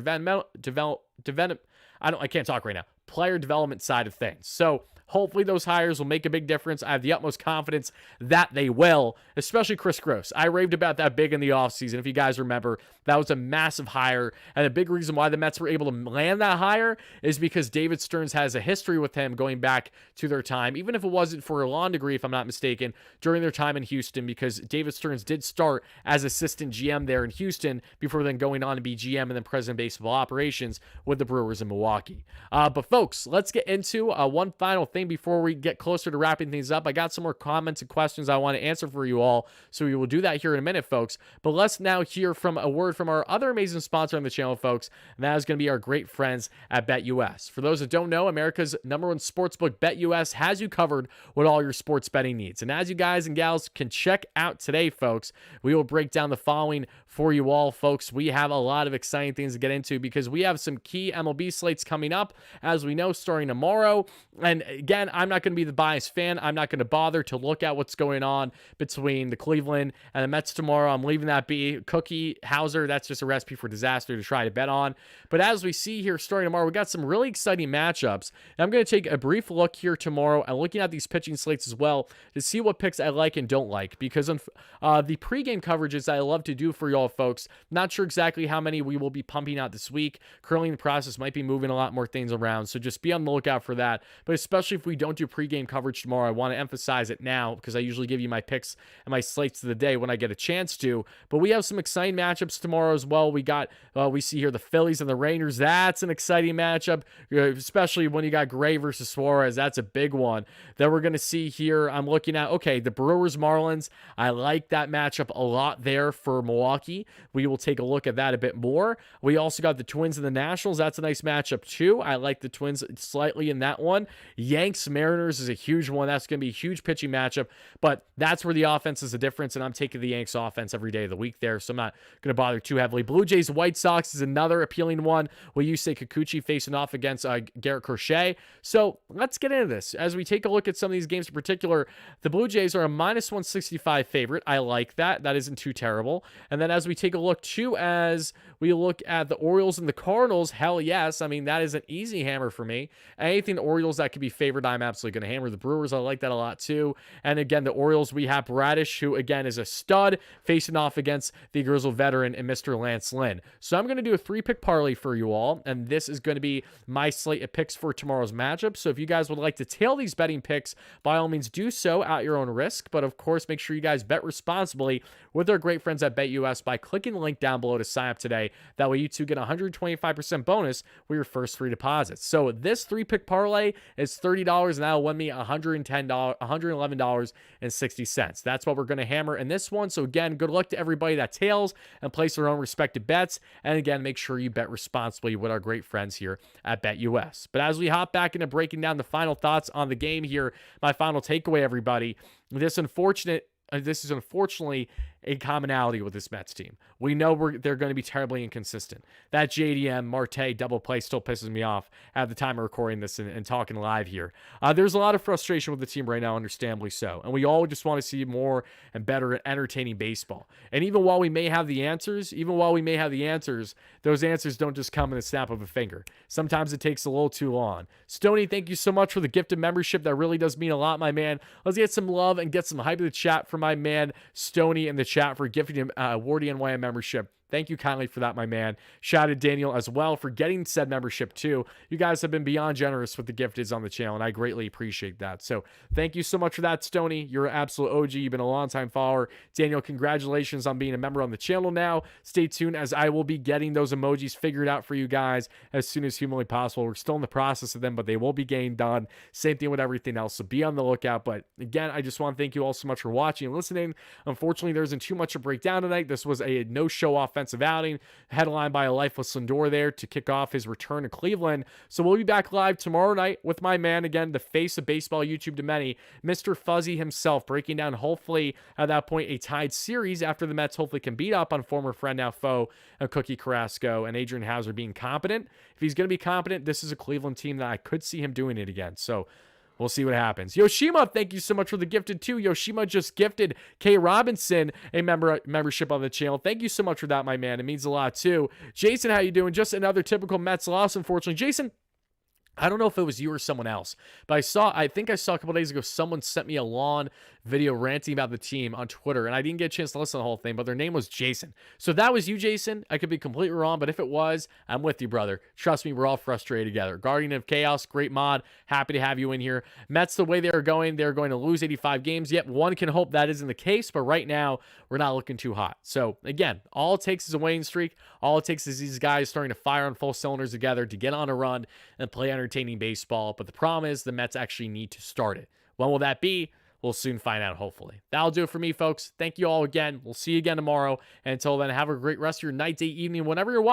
I can't talk right now. Player development side of things. So hopefully those hires will make a big difference. I have the utmost confidence that they will, especially Chris Gross. I raved about that big in the offseason. If you guys remember, that was a massive hire. And a big reason why the Mets were able to land that hire is because David Stearns has a history with him going back to their time, even if it wasn't for a law degree, if I'm not mistaken, during their time in Houston, because David Stearns did start as assistant GM there in Houston before then going on to be GM and then president of baseball operations with the Brewers in Milwaukee. But folks, let's get into one final thing before we get closer to wrapping things up. I got some more comments and questions I want to answer for you all, so we will do that here in a minute, folks. But let's now hear from a word from our other amazing sponsor on the channel, folks, and that is going to be our great friends at BetUS. For those that don't know, America's #1 sportsbook, BetUS, has you covered with all your sports betting needs. And as you guys and gals can check out today, folks, we will break down the following for you all, folks. We have a lot of exciting things to get into because we have some key MLB slates coming up, as we know, starting tomorrow. And again, I'm not going to be the biased fan. I'm not going to bother to look at what's going on between the Cleveland and the Mets tomorrow. I'm leaving that be. Cookie Hauser, that's just a recipe for disaster to try to bet on. But as we see here starting tomorrow, we got some really exciting matchups. And I'm going to take a brief look here tomorrow and looking at these pitching slates as well to see what picks I like and don't like. Because on the pregame coverages I love to do for y'all folks, not sure exactly how many we will be pumping out this week. Currently the process might be moving a lot more things around, so just be on the lookout for that. But especially if we don't do pregame coverage tomorrow, I want to emphasize it now because I usually give you my picks and my slates of the day when I get a chance to. But we have some exciting matchups tomorrow as well. We see here the Phillies and the Rangers. That's an exciting matchup, especially when you got Gray versus Suarez. That's a big one. Then we're going to see here, I'm looking at, okay, the Brewers Marlins. I like that matchup a lot there for Milwaukee. We will take a look at that a bit more. We also got the Twins and the Nationals. That's a nice matchup too. I like the Twins slightly in that one. Yanks Mariners is a huge one. That's going to be a huge pitching matchup, but that's where the offense is the difference, and I'm taking the Yanks offense every day of the week there, so I'm not going to bother too heavily. Blue Jays White Sox is another appealing one. Will you say Kikuchi facing off against Garrett Crochet? So let's get into this. As we take a look at some of these games in particular, the Blue Jays are a -165 favorite. I like that. That isn't too terrible. And then as we take a look too, as we look at the Orioles and the Cardinals, hell yes. I mean, that is an easy hammer for me. Anything Orioles that could be favored, I'm absolutely going to hammer. The Brewers, I like that a lot too. And again, the Orioles, we have Bradish, who again is a stud, facing off against the grizzled veteran and Mr. Lance Lynn. So I'm going to do a 3-pick parlay for you all, and this is going to be my slate of picks for tomorrow's matchup. So if you guys would like to tail these betting picks, by all means do so at your own risk. But of course, make sure you guys bet responsibly with our great friends at BetUS by clicking the link down below to sign up today. That way you too get a 125% bonus with your first 3 deposits. So this 3-pick parlay is $30 $30, and that'll win me $111.60. That's what we're going to hammer in this one. So again, good luck to everybody that tails and place their own respective bets. And again, make sure you bet responsibly with our great friends here at BetUS. But as we hop back into breaking down the final thoughts on the game here, my final takeaway, everybody, this is unfortunately a commonality with this Mets team. We know they're going to be terribly inconsistent. That JDM Marte double play still pisses me off at the time of recording this and talking live here. There's a lot of frustration with the team right now, understandably so. And we all just want to see more and better at entertaining baseball. And even while we may have the answers, those answers don't just come in the snap of a finger. Sometimes it takes a little too long. Stoney, thank you so much for the gifted membership. That really does mean a lot, my man. Let's get some love and get some hype in the chat for my man Stoney in the chat for gifting him WardyNYM membership. Thank you kindly for that, my man. Shout out to Daniel as well for getting said membership too. You guys have been beyond generous with the gifteds on the channel, and I greatly appreciate that. So thank you so much for that, Stoney. You're an absolute OG. You've been a long-time follower. Daniel, congratulations on being a member on the channel now. Stay tuned as I will be getting those emojis figured out for you guys as soon as humanly possible. We're still in the process of them, but they will be getting done. Same thing with everything else, so be on the lookout. But again, I just want to thank you all so much for watching and listening. Unfortunately, there isn't too much to break down tonight. This was a no-show offensive outing, headlined by a lifeless Lindor there to kick off his return to Cleveland. So we'll be back live tomorrow night with my man, again, the face of baseball YouTube to many, Mr. Fuzzy himself, breaking down, hopefully, at that point, a tied series after the Mets hopefully can beat up on former friend, now foe, Cookie Carrasco and Adrian Hauser being competent. If he's going to be competent, this is a Cleveland team that I could see him doing it again. So we'll see what happens. Yoshima, thank you so much for the gifted too. Yoshima just gifted K. Robinson a membership on the channel. Thank you so much for that, my man. It means a lot too. Jason, how you doing? Just another typical Mets loss, unfortunately. Jason, I don't know if it was you or someone else, but I think I saw a couple days ago someone sent me a long video ranting about the team on Twitter, and I didn't get a chance to listen to the whole thing, but their name was Jason. So that was you, Jason. I could be completely wrong, but if it was, I'm with you, brother. Trust me, we're all frustrated together. Guardian of Chaos, great mod. Happy to have you in here. Mets, the way they're going to lose 85 games. Yep, one can hope that isn't the case, but right now, we're not looking too hot. So again, all it takes is a winning streak. All it takes is these guys starting to fire on full cylinders together to get on a run and play entertaining baseball. But the problem is the Mets actually need to start it. When will that be? We'll soon find out, hopefully. That'll do it for me, folks. Thank you all again. We'll see you again tomorrow. And until then, have a great rest of your night, day, evening, whenever you're watching.